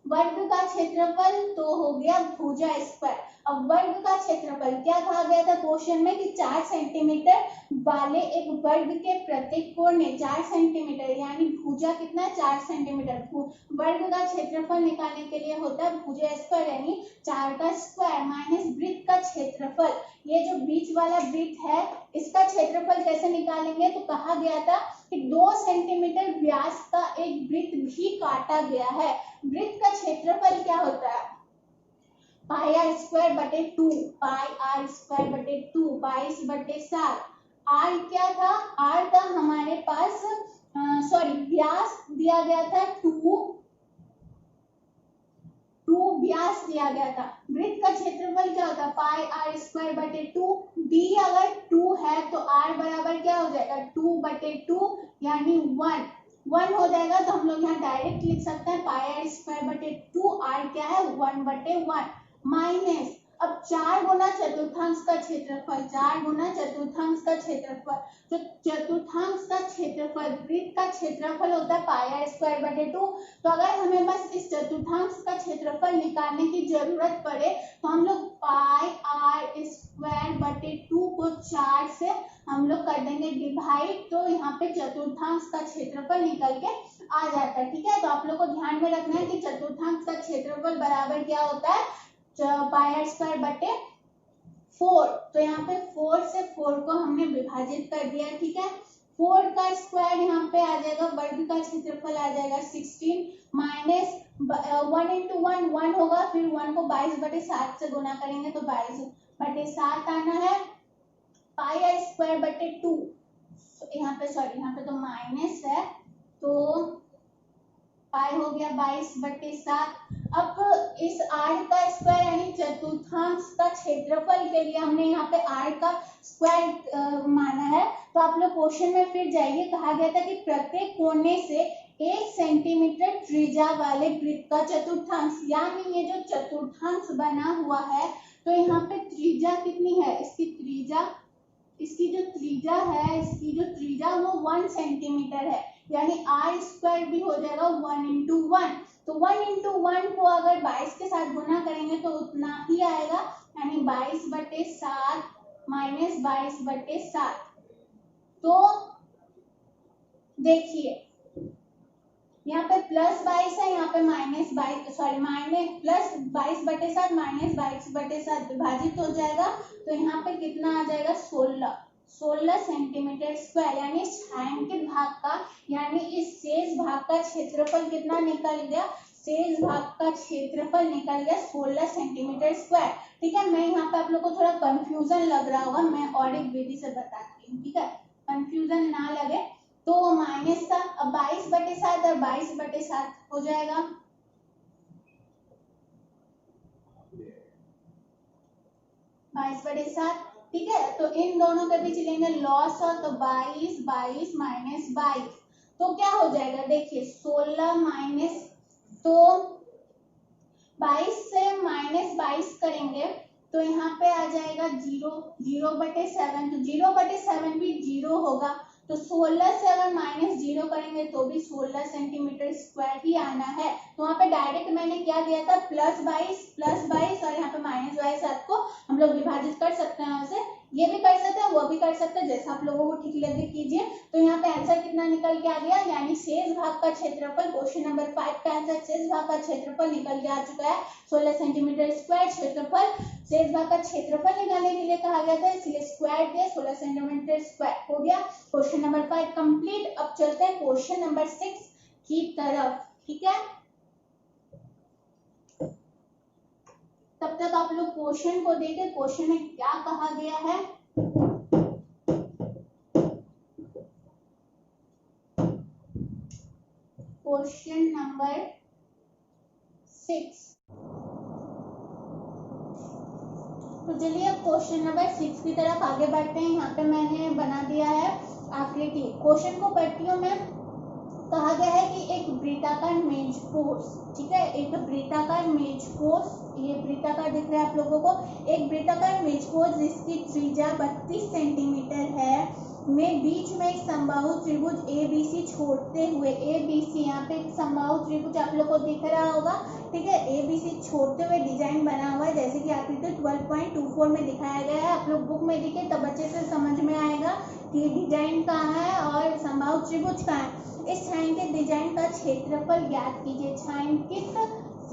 वर्ग का क्षेत्रफल तो हो गया भुजा स्क्वायर। अब वर्ग का क्षेत्रफल क्या कहा गया था क्वेश्चन में कि 4 सेंटीमीटर वाले एक वर्ग के प्रत्येक कोण 4 सेंटीमीटर, यानी भुजा कितना, 4 सेंटीमीटर। वर्ग का क्षेत्रफल निकालने के लिए होता है भुजा स्क्वायर, यानी 4 का स्क्वायर माइनस वृत्त का क्षेत्रफल। ये जो बीच वाला वृत्त है इसका क्षेत्रफल कैसे निकालेंगे, तो कहा गया था कि 2 सेंटीमीटर व्यास का एक वृत्त भी काटा गया है। वृत्त का क्षेत्रफल क्या होता है, पाई आर स्क्वायर बटे 2, पाई आर स्क्वायर बटे 2, 22 बटे 7। आर क्या था, आर था हमारे पास व्यास दिया गया था 2 व्यास दिया गया था। वृत्त का क्षेत्रफल क्या होता है, पाई आर स्क्वायर बटे 2। डी अगर 2 है तो आर बराबर क्या हो जाएगा, 2 बटे 2 यानी 1 हो जाएगा। तो हम लोग यहाँ डायरेक्ट लिख सकते हैं पाई आर स्क्वायर बटे 2, आर क्या है 1 बटे 1 माइनस। अब 4 गुना चतुर्थांश का क्षेत्रफल, 4 गुना चतुर्थांश का क्षेत्रफल। तो चतुर्थांश का क्षेत्रफल, वृत्त का क्षेत्रफल होता है पाई आर स्क्वायर बटे 2। तो अगर हमें बस इस चतुर्थांश का क्षेत्रफल निकालने की जरूरत पड़े तो हम लोग पाई आर स्क्वायर बटे 2 को 4 से हम लोग कर देंगे डिवाइड। तो यहाँ पे चतुर्थांश का क्षेत्रफल निकल के आ जाता है, ठीक है। तो आप लोग को ध्यान में रखना है कि चतुर्थांश का क्षेत्रफल बराबर क्या होता है, पाई आर स्क्वायर बटे 4। तो यहाँ पे 4 से 4 को हमने विभाजित कर दिया, ठीक है। 4 का स्क्वायर यहाँ पे आ जाएगा, वर्ग का क्षेत्रफल आ जाएगा 16 माइनस 1 इंटू 1 1 होगा, फिर 1 को 22 बटे 7 से गुना करेंगे तो 22 बटे 7 आना है। पाई आर स्क्वायर बटे 2, यहाँ पे तो माइनस है, तो पाई हो गया 22 बटे 7। अब इस r का स्क्वायर यानी चतुर्थांश का क्षेत्रफल के लिए हमने यहाँ पे r का स्क्वायर माना है। तो आप लोग क्वेश्चन में फिर जाइए, कहा गया था कि प्रत्येक कोने से 1 सेंटीमीटर त्रिज्या वाले वृत्त का चतुर्थांश, यानी ये जो चतुर्थांश बना हुआ है तो यहाँ पे त्रिज्या कितनी है, इसकी जो त्रिज्या वो 1 सेंटीमीटर है, यानी r स्क्वायर भी हो जाएगा 1 इंटू 1। तो 1 इंटू 1 को अगर 22 के साथ गुना करेंगे तो उतना ही आएगा, यानी 22 बटे 7 माइनस 22 बटे 7। तो देखिए यहाँ पे प्लस 22 है, यहाँ पे माइनस प्लस 22 बटे 7 माइनस 22 बटे 7 विभाजित हो जाएगा। तो यहाँ पे कितना आ जाएगा 16 सेंटीमीटर स्क्वायर, यानी छायांकित भाग का, यानी इस शेष भाग का क्षेत्रफल कितना निकल गया, शेष भाग का क्षेत्रफल निकल गया 16 सेंटीमीटर स्क्वायर, ठीक है। मैं यहाँ पे आप लोग को थोड़ा कंफ्यूजन लग रहा होगा, मैं और एक विधि से बताती हूँ, ठीक है, कंफ्यूजन ना लगे। तो -7, अब 22/7 और 22/7 हो जाएगा। 22/7, ठीक है। तो इन दोनों के बीच लेंगे लॉस हो, तो 22 22 -22, तो क्या हो जाएगा देखिए 16 माइनस, तो 22 से -22 करेंगे तो यहाँ पे आ जाएगा 0, 0/7, तो 0/7 भी 0 होगा, तो 16 से अगर -0 करेंगे तो भी 16 सेंटीमीटर स्क्वायर ही आना है। तो वहाँ पे डायरेक्ट मैंने क्या दिया था +22 और यहाँ पे -22 आपको हम लोग विभाजित कर सकते हैं, उसे ये भी कर सकते हैं वो भी कर सकते हैं, जैसा आप लोगों को ठीक लगे कीजिए। तो यहाँ पे आंसर कितना निकल के आ गया, यानी शेष भाग का क्षेत्रफल, क्वेश्चन नंबर 5 का आंसर शेष भाग का क्षेत्रफल निकल के आ चुका है 16 सेंटीमीटर स्क्वायर। क्षेत्रफल शेष भाग का क्षेत्रफल निकालने के लिए कहा गया था, इसलिए स्क्वायर दिया 16 सेंटीमीटर स्क्वायर हो गया। Question number 5 complete. अब चलते हैं क्वेश्चन नंबर 6 की तरफ, ठीक है। तब तक आप लोग क्वेश्चन को देखें, क्वेश्चन में क्या कहा गया है। क्वेश्चन नंबर 6, तो चलिए अब क्वेश्चन नंबर 6 की तरफ आगे बढ़ते हैं। यहाँ पे मैंने बना दिया है आकृति। क्वेश्चन को पट्टियों में कहा गया है कि एक वृत्ताकार मेज पोस्ट, ठीक है, एक वृत्ताकार मेज पोस्ट, ये वृत्ताकार दिख रहा है आप लोगों को, एक वृत्ताकार मेज पोस्ट जिसकी त्रिज्या 32 सेंटीमीटर है, में बीच में एक समबाहु त्रिभुज ABC छोड़ते हुए, ABC यहाँ पे एक समबाहु त्रिभुज आप लोग को दिख रहा होगा, ठीक है, ABC छोड़ते हुए डिजाइन बना हुआ है, जैसे कि आकृति 12.24 में दिखाया गया है। आप लोग बुक में दिखे तब अच्छे से समझ में आएगा कि डिजाइन कहाँ है और समबाहु त्रिभुज कहाँ है। इस छायांकित डिजाइन का क्षेत्रफल ज्ञात कीजिए।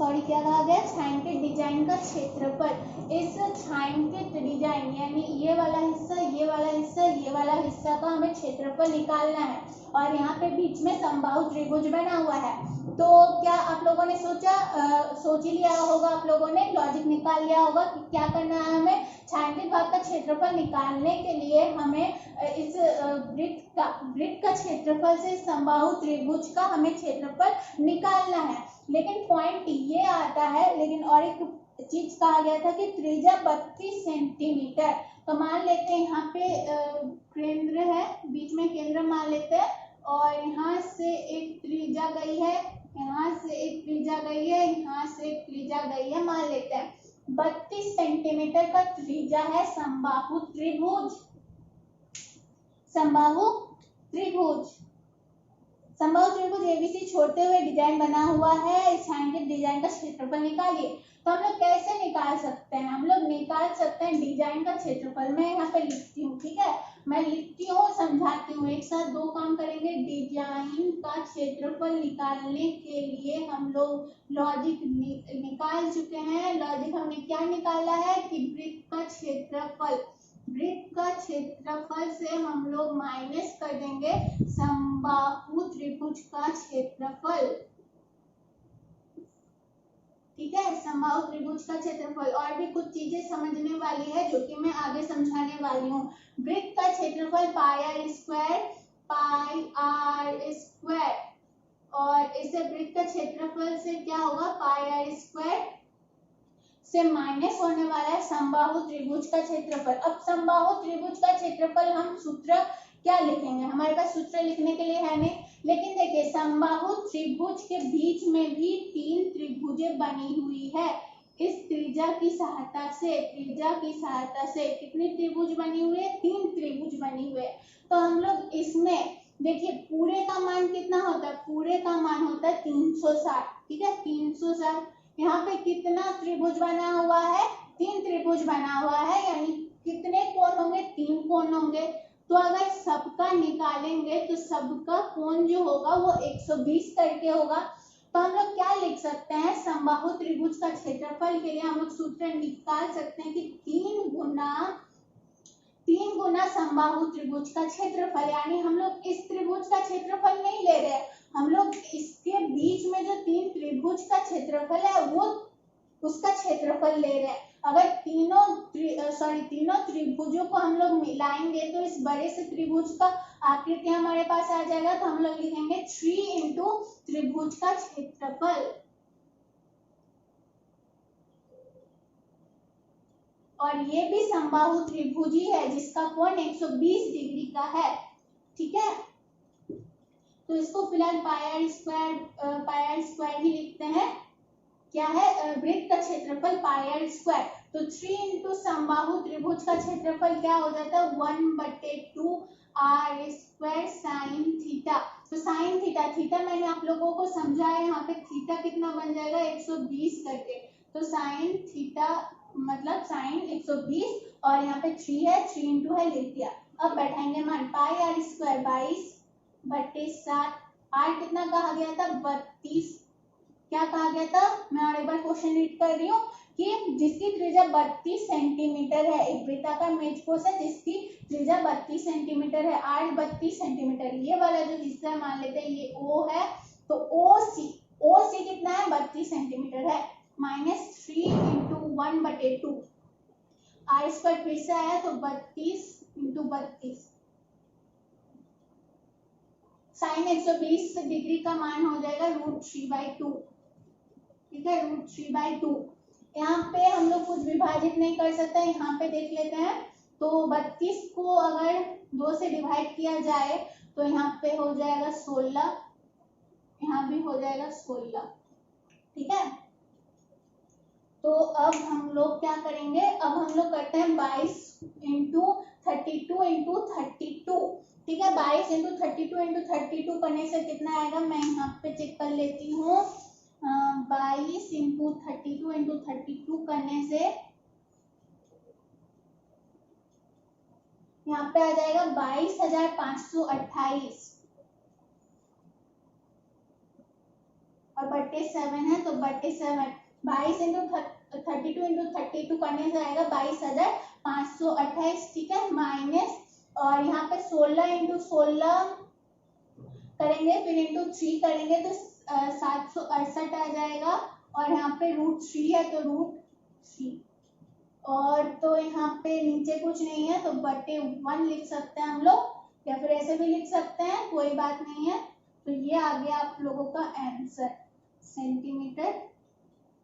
क्या कहा गया, छायांकित डिजाइन का क्षेत्रफल। इस छायांकित डिजाइन यानी ये वाला हिस्सा, ये वाला हिस्सा, ये वाला हिस्सा का हमें क्षेत्रफल निकालना है, और यहाँ पे बीच में समबाहु त्रिभुज बना हुआ है। तो क्या आप लोगों ने सोच ही लिया होगा, आप लोगों ने लॉजिक निकाल लिया होगा कि क्या करना है हमें। छायांकित भाग का क्षेत्रफल निकालने के लिए हमें इस वृत्त का क्षेत्रफल से समबाहु त्रिभुज का हमें क्षेत्रफल निकालना है। लेकिन पॉइंट ये आता है, लेकिन और एक चीज कहा गया था कि त्रिज्या 32 सेंटीमीटर, तो मान लेते हैं यहाँ पे केंद्र है, बीच में केंद्र मान लेते हैं, और यहाँ से एक त्रिज्या गई है, यहाँ से एक त्रिज्या गई है, यहाँ से एक त्रिज्या गई है, मान लेते हैं 32 सेंटीमीटर का त्रिज्या है समबाहु त्रिभुज। समबाहु त्रिभुज ABC छोड़ते हुए डिजाइन बना हुआ है, इस छायांकित डिजाइन का क्षेत्रफल निकालिए। तो हम लोग कैसे निकाल सकते हैं, हम लोग निकाल सकते हैं डिजाइन का क्षेत्रफल। मैं यहाँ पे लिखती हूँ, ठीक है, मैं लिखती हूँ, समझाती हूँ, एक साथ दो काम करेंगे। डिजाइन का क्षेत्रफल निकालने के लिए हम लोग लॉजिक निकाल चुके हैं। लॉजिक हमने क्या निकाला है कि वृत्त का क्षेत्रफल, वृत्त का क्षेत्रफल से हम लोग माइनस कर देंगे समबाहु त्रिभुज का क्षेत्रफल, ठीक है, समबाहु त्रिभुज का क्षेत्रफल। और भी कुछ चीजें समझने वाली है जो कि मैं आगे समझाने वाली हूँ। वृत्त का क्षेत्रफल पाई आर स्क्वायर, और इसे वृत्त का क्षेत्रफल से क्या होगा, पाई आर स्क्वायर से माइनस होने वाला है समबाहु त्रिभुज का क्षेत्रफल। अब समबाहु त्रिभुज का क्षेत्रफल हम सूत्र क्या लिखेंगे, हमारे पास सूत्र लिखने के लिए है नहीं, लेकिन देखिए समबाहु त्रिभुज के बीच में भी 3 त्रिभुजें बनी हुई है। इस त्रिज्या की सहायता से कितनी त्रिभुज बनी हुई है, 3 त्रिभुज बनी हुई है। तो हम लोग इसमें देखिए पूरे का मान कितना होता है, पूरे का मान होता है 360, ठीक है, 360। यहाँ पे कितना त्रिभुज बना हुआ है, 3 त्रिभुज बना हुआ है, यानी कितने कोण होंगे, 3 कोण होंगे। तो अगर सबका निकालेंगे तो सबका कोण जो होगा वो 120 करके होगा। तो हम लोग क्या लिख सकते हैं, समबाहु त्रिभुज का क्षेत्रफल के लिए हम लोग सूत्र निकाल सकते हैं कि 3 गुना समबाहु त्रिभुज का क्षेत्रफल, यानी हम लोग इस त्रिभुज का क्षेत्रफल नहीं ले रहे, हम लोग इसके बीच में जो 3 त्रिभुज का क्षेत्रफल है वो उसका क्षेत्रफल ले रहे हैं। अगर तीनों त्रिभुजों को हम लोग मिलाएंगे तो इस बड़े से त्रिभुज का आकृति हमारे पास आ जाएगा। तो हम लोग लिखेंगे 3 इंटू त्रिभुज का क्षेत्रफल, और ये भी समबाहु त्रिभुज ही है जिसका कोण 120 डिग्री का है। ठीक है, तो इसको फिलहाल पाई आर स्क्वायर ही लिखते हैं। क्या है, वृत्त का क्षेत्रफल पाई आर स्क्वायर। तो 3 इंटू समबाहु त्रिभुज का क्षेत्रफल क्या हो जाता है 1/2 आर स्क्वायर साइन थीटा। तो साइन थीटा, थीटा मैंने आप लोगों को समझाया, यहाँ पे थीटा कितना बन जाएगा 120 करके। तो साइन थीटा मतलब साइन 120 और यहाँ पे 3 है, 3 इंटू है लिख दिया। अब बैठाएंगे मान, पाई आर स्क्वायर 22/7, आर कितना कहा गया था 32, क्या कहा गया था, मैं और एक बार क्वेश्चन रीड कर रही हूँ कि जिसकी त्रिज्या 32 सेंटीमीटर है, एक वृत्ताकार मेज कोष है जिसकी त्रिज्या 32 सेंटीमीटर है, आर 32 सेंटीमीटर, ये वाला जो हिस्सा मान लेते हैं ये ओ है, तो ओ सी कितना है 32 सेंटीमीटर है, -3 इंटू 1/2 आर स्क्वायर फिर से आया तो 32 इंटू 32, साइन 120 डिग्री का मान हो जाएगा √3/2। ठीक है, √3/2। यहाँ पे हम लोग कुछ विभाजित नहीं कर सकते, यहाँ पे देख लेते हैं। तो 32 को अगर 2 से डिवाइड किया जाए तो यहाँ पे हो जाएगा 16, यहाँ भी हो जाएगा 16। ठीक है, तो अब हम लोग क्या करेंगे, अब हम लोग करते हैं 22 इंटू 32 इंटू 32। ठीक है, 22 इंटू 32 इंटू 32 करने से कितना आएगा, मैं यहाँ पे चेक कर लेती हूँ। 22 इंटू 32 इंटू 32 करने से यहाँ पे आ जाएगा 22,528 और बटे 7 है तो बटे 7, 22 इंटू 32 इंटू 32 करने से आएगा 22,528। ठीक है, माइनस, और यहाँ पे 16 इंटू 16 करेंगे, फिर इंटू 3 करेंगे तो 768 आ जाएगा, और यहाँ पे √3 है तो √3, और तो यहाँ पे नीचे कुछ नहीं है तो बटे 1 लिख सकते हैं हम लोग, या फिर ऐसे भी लिख सकते हैं, कोई बात नहीं है। तो ये आ गया आप लोगों का आंसर, सेंटीमीटर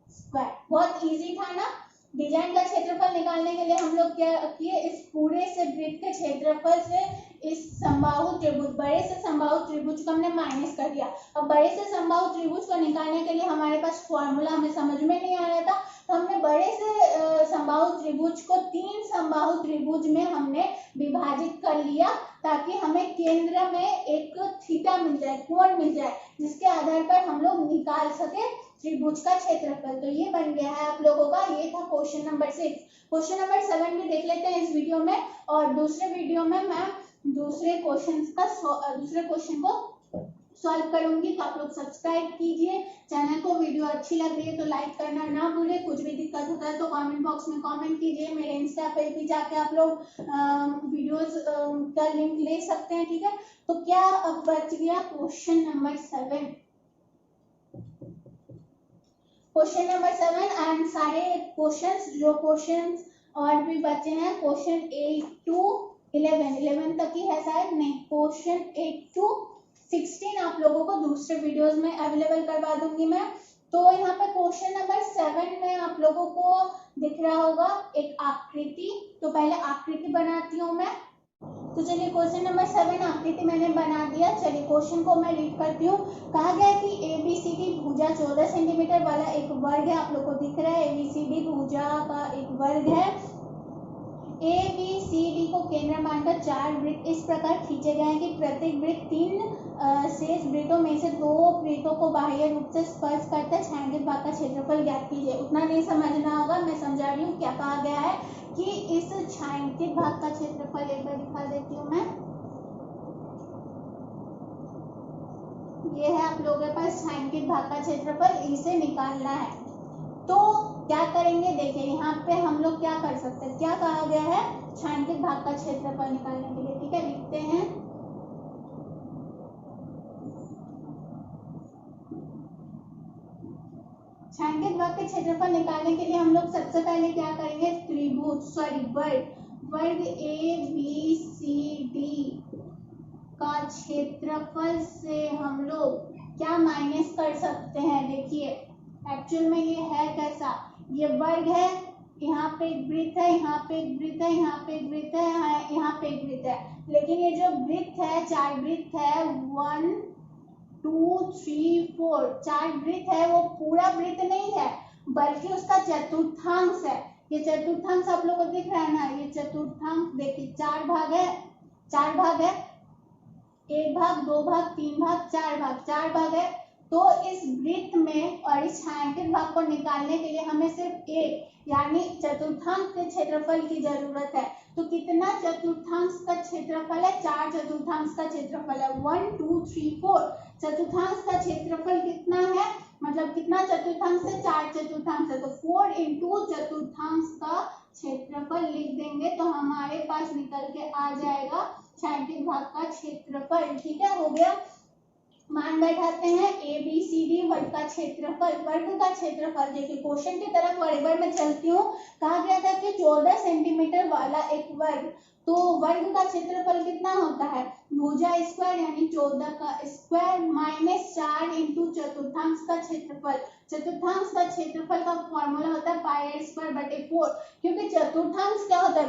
स्क्वायर। बहुत इजी था ना। डिजाइन का क्षेत्रफल निकालने के लिए हम लोग क्या किए, इस पूरे से वृत्त के क्षेत्रफल से इस समबाहु त्रिभुज, बड़े से समबाहु त्रिभुज को हमने माइनस कर दिया। अब बड़े से समबाहु त्रिभुज को निकालने के लिए हमारे पास फॉर्मूला हमें समझ में नहीं आ रहा था, तो हमने बड़े से समबाहु त्रिभुज को 3 समबाहु त्रिभुज में हमने विभाजित कर लिया, ताकि हमें केंद्र में एक थीटा मिल जाए, कोण मिल जाए, जिसके आधार पर हम लोग निकाल सके त्रिभुज का क्षेत्रफल। तो ये बन गया है आप लोगों का, ये था क्वेश्चन नंबर 6। क्वेश्चन नंबर 7 भी देख लेते हैं इस वीडियो में, और दूसरे वीडियो में मैं दूसरे क्वेश्चन को सॉल्व करूंगी। तो आप लोग सब्सक्राइब कीजिए चैनल को, वीडियो अच्छी लग रही है तो लाइक करना ना भूले, कुछ भी दिक्कत होता है तो कमेंट बॉक्स में कमेंट कीजिए, मेरे इंस्टा पे भी जाके आप लोग वीडियोस का लिंक ले सकते हैं। ठीक है, तो क्या अब बच गया question number 7। Question number 7 and सारे क्वेश्चंस जो क्वेश्चंस और भी बचे हैं, क्वेश्चन 8 to 11 तक ही है शायद, नहीं, क्वेश्चन 8 to 16 आप लोगों को दूसरे वीडियोस में अवेलेबल करवा दूंगी मैं। तो यहाँ पे क्वेश्चन नंबर 7 में आप लोगों को दिख रहा होगा एक आकृति, तो पहले आकृति बनाती हूँ मैं। तो चलिए क्वेश्चन नंबर 7 आकृति मैंने बना दिया। चलिए क्वेश्चन को मैं रीड करती हूँ। कहा गया है कि ABCD भुजा 14 सेंटीमीटर वाला एक वर्ग है, आप लोग को दिख रहा है ABCD भुजा का एक वर्ग है। ABCD को केंद्र मानकर 4 वृत्त इस प्रकार खींचे गए हैं कि प्रत्येक वृत्त 3 शेष वृत्तों में से 2 वृत्तों को बाह्य रूप से स्पर्श करता छायांकित भाग का क्षेत्रफल ज्ञात कीजिए। उतना नहीं समझना होगा, मैं समझा रही हूँ। क्या कहा गया है कि इस छायांकित भाग का क्षेत्रफल, एक बार दिखा देती हूँ मैं, ये है आप लोगों के पास छायांकित भाग का क्षेत्रफल, इसे निकालना है। तो क्या करेंगे, देखिए यहाँ पे हम लोग क्या कर सकते हैं, क्या कहा गया है छायांकित भाग का क्षेत्रफल निकालने के लिए। ठीक है, लिखते हैं छायांकित भाग के क्षेत्रफल निकालने के लिए हम लोग सबसे पहले क्या करेंगे, वर्ग ए बी सी डी का क्षेत्रफल से हम लोग क्या माइनस कर सकते हैं। देखिए एक्चुअल में ये है कैसा, ये वर्ग है, यहाँ पे एक वृत्त है, यहाँ पे एक वृत्त है, यहाँ पे एक वृत्त है, यहाँ पे एक वृत्त है, लेकिन ये जो वृत्त है, चार वृत्त है, 1 2 3 4 चार वृत्त है, वो पूरा वृत्त नहीं है बल्कि उसका चतुर्थांश है। ये चतुर्थांश आप लोगों को दिख रहा है ना, ये चतुर्थांश देखिए, चार भाग है, एक भाग, दो भाग, तीन भाग, चार भाग है। तो इस वृत्त में और इस छायांकित भाग को निकालने के लिए हमें सिर्फ एक यानी चतुर्थांश के क्षेत्रफल की जरूरत है। तो कितना चतुर्थांश का क्षेत्रफल है, 4 चतुर्थांश का क्षेत्रफल है, 1 2 3 4 चतुर्थांश का क्षेत्रफल कितना है, मतलब कितना चतुर्थांश है, 4 चतुर्थांश है, तो 4 इंटू चतुर्थांश का क्षेत्रफल लिख देंगे तो हमारे पास निकल के आ जाएगा छायांकित भाग का क्षेत्रफल। ठीक है, हो गया। मान बैठाते हैं ए बी सी डी वर्ग का क्षेत्रफल देखिए क्वेश्चन की तरफ और एक बार मैं चलती हूँ। कहा गया था कि 14 सेंटीमीटर वाला एक वर्ग, तो वर्ग का क्षेत्रफल कितना होता है, भुजा स्क्वायर यानी 14 का स्क्वायर माइनस 4 इंटू चतुर्थांश का क्षेत्रफल। चतुर्थांश का क्षेत्रफल का फॉर्मूला होता है पाई आर स्क्वायर बटे 4, क्योंकि चतुर्थांश क्या होता है,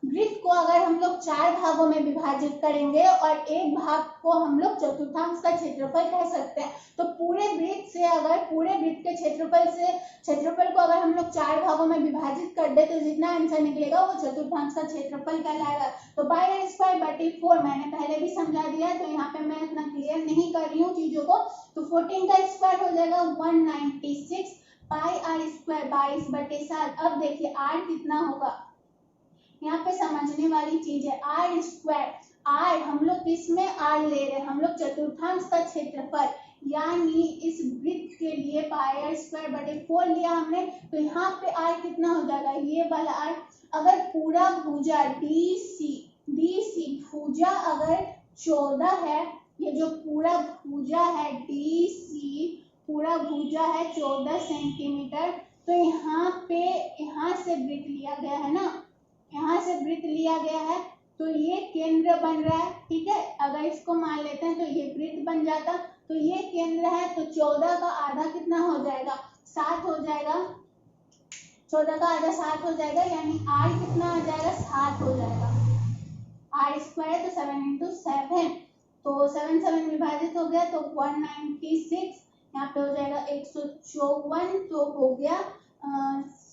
वृत्त को अगर हम लोग 4 भागों में विभाजित करेंगे और एक भाग को हम लोग चतुर्थांश का क्षेत्रफल कह सकते हैं। तो पूरे वृत्त के क्षेत्रफल को अगर हम लोग 4 भागों में विभाजित कर दे तो जितना आंसर निकलेगा वो चतुर्थांश का क्षेत्रफल कहलाएगा। तो पाई आर स्क्वायर बटे 4 मैंने पहले भी समझा दिया, तो यहाँ पे मैं इतना क्लियर नहीं कर रही हूँ चीजों को। तो 14 का स्क्वायर हो जाएगा 196 पाई आर स्क्वायर 22 बटे 7। अब देखिए आर कितना होगा, यहाँ पे समझने वाली चीज है, आर स्क्वायर, आर हम लोग किसमें आर ले रहे हैं, हम लोग चतुर्थांश का क्षेत्रफल यानी इस वृत्त के लिए पाई आर स्क्वायर बटे 4 लिया हमने, तो यहाँ पे आर कितना हो जाएगा, ये वाला आर। अगर पूरा भुजा डी सी भुजा अगर 14 है, ये जो पूरा भुजा है डी सी पूरा भुजा है 14 सेंटीमीटर, तो यहाँ से वृत्त लिया गया है ना, यहाँ से वृत्त लिया गया है, तो ये केंद्र बन रहा है। ठीक है, अगर इसको मान लेते हैं तो ये वृत्त बन जाता, तो ये केंद्र है, तो 14 का आधा कितना हो जाएगा, 7 हो जाएगा, 14 का आधा 7 हो जाएगा, यानी आर कितना आ जाएगा, 7 हो जाएगा। आर स्क्वायर तो 7 इंटू 7, तो 7 7 विभाजित हो गया तो 196, यहाँ पे हो जाएगा 154, तो हो गया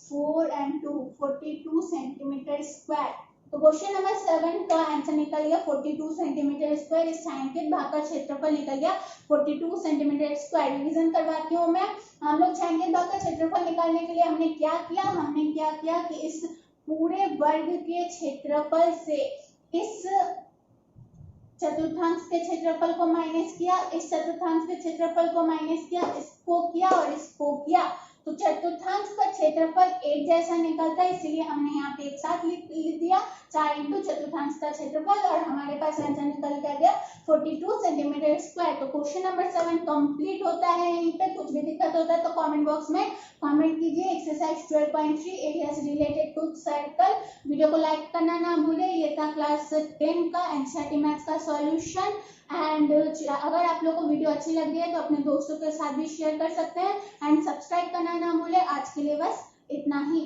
4 and 2 42 सेंटीमीटर स्क्वायर। तो क्वेश्चन नंबर 7 का आंसर निकल गया 42 सेंटीमीटर स्क्वायर। इस छायांकित भाग का क्षेत्रफल निकल गया 42 सेंटीमीटर स्क्वायर। रिवीजन करवाती हूँ मैं, हम लोग छायांकित भाग का क्षेत्रफल निकालने के लिए हमने क्या किया कि इस पूरे वर्ग के क्षेत्रफल से इस चतुर्थांश के क्षेत्रफल को माइनस किया, इस चतुर्थांश के क्षेत्रफल को माइनस किया, इसको किया और इसको किया, तो चतुर्थांश का क्षेत्रफल एक जैसा निकलता है, इसलिए हमने यहाँ पे एक साथ लिख दिया 4 इंटू चतुर्थांश का क्षेत्रफल और हमारे पास आंसर निकल के आ गया 42 सेंटीमीटर स्क्वायर। तो क्वेश्चन नंबर 7 कंप्लीट होता है। यहीं पे कुछ भी दिक्कत होता है तो कमेंट बॉक्स में कमेंट कीजिए। Exercise 12.3 areas related to circle. Video को लाइक करना ना भूले। ये था क्लास 10 का एनसीईआरटी मैथ्स का सॉल्यूशन। एंड अगर आप लोगों को वीडियो अच्छी लग रही है तो अपने दोस्तों के साथ भी शेयर कर सकते हैं एंड सब्सक्राइब करना ना भूले। आज के लिए बस इतना ही।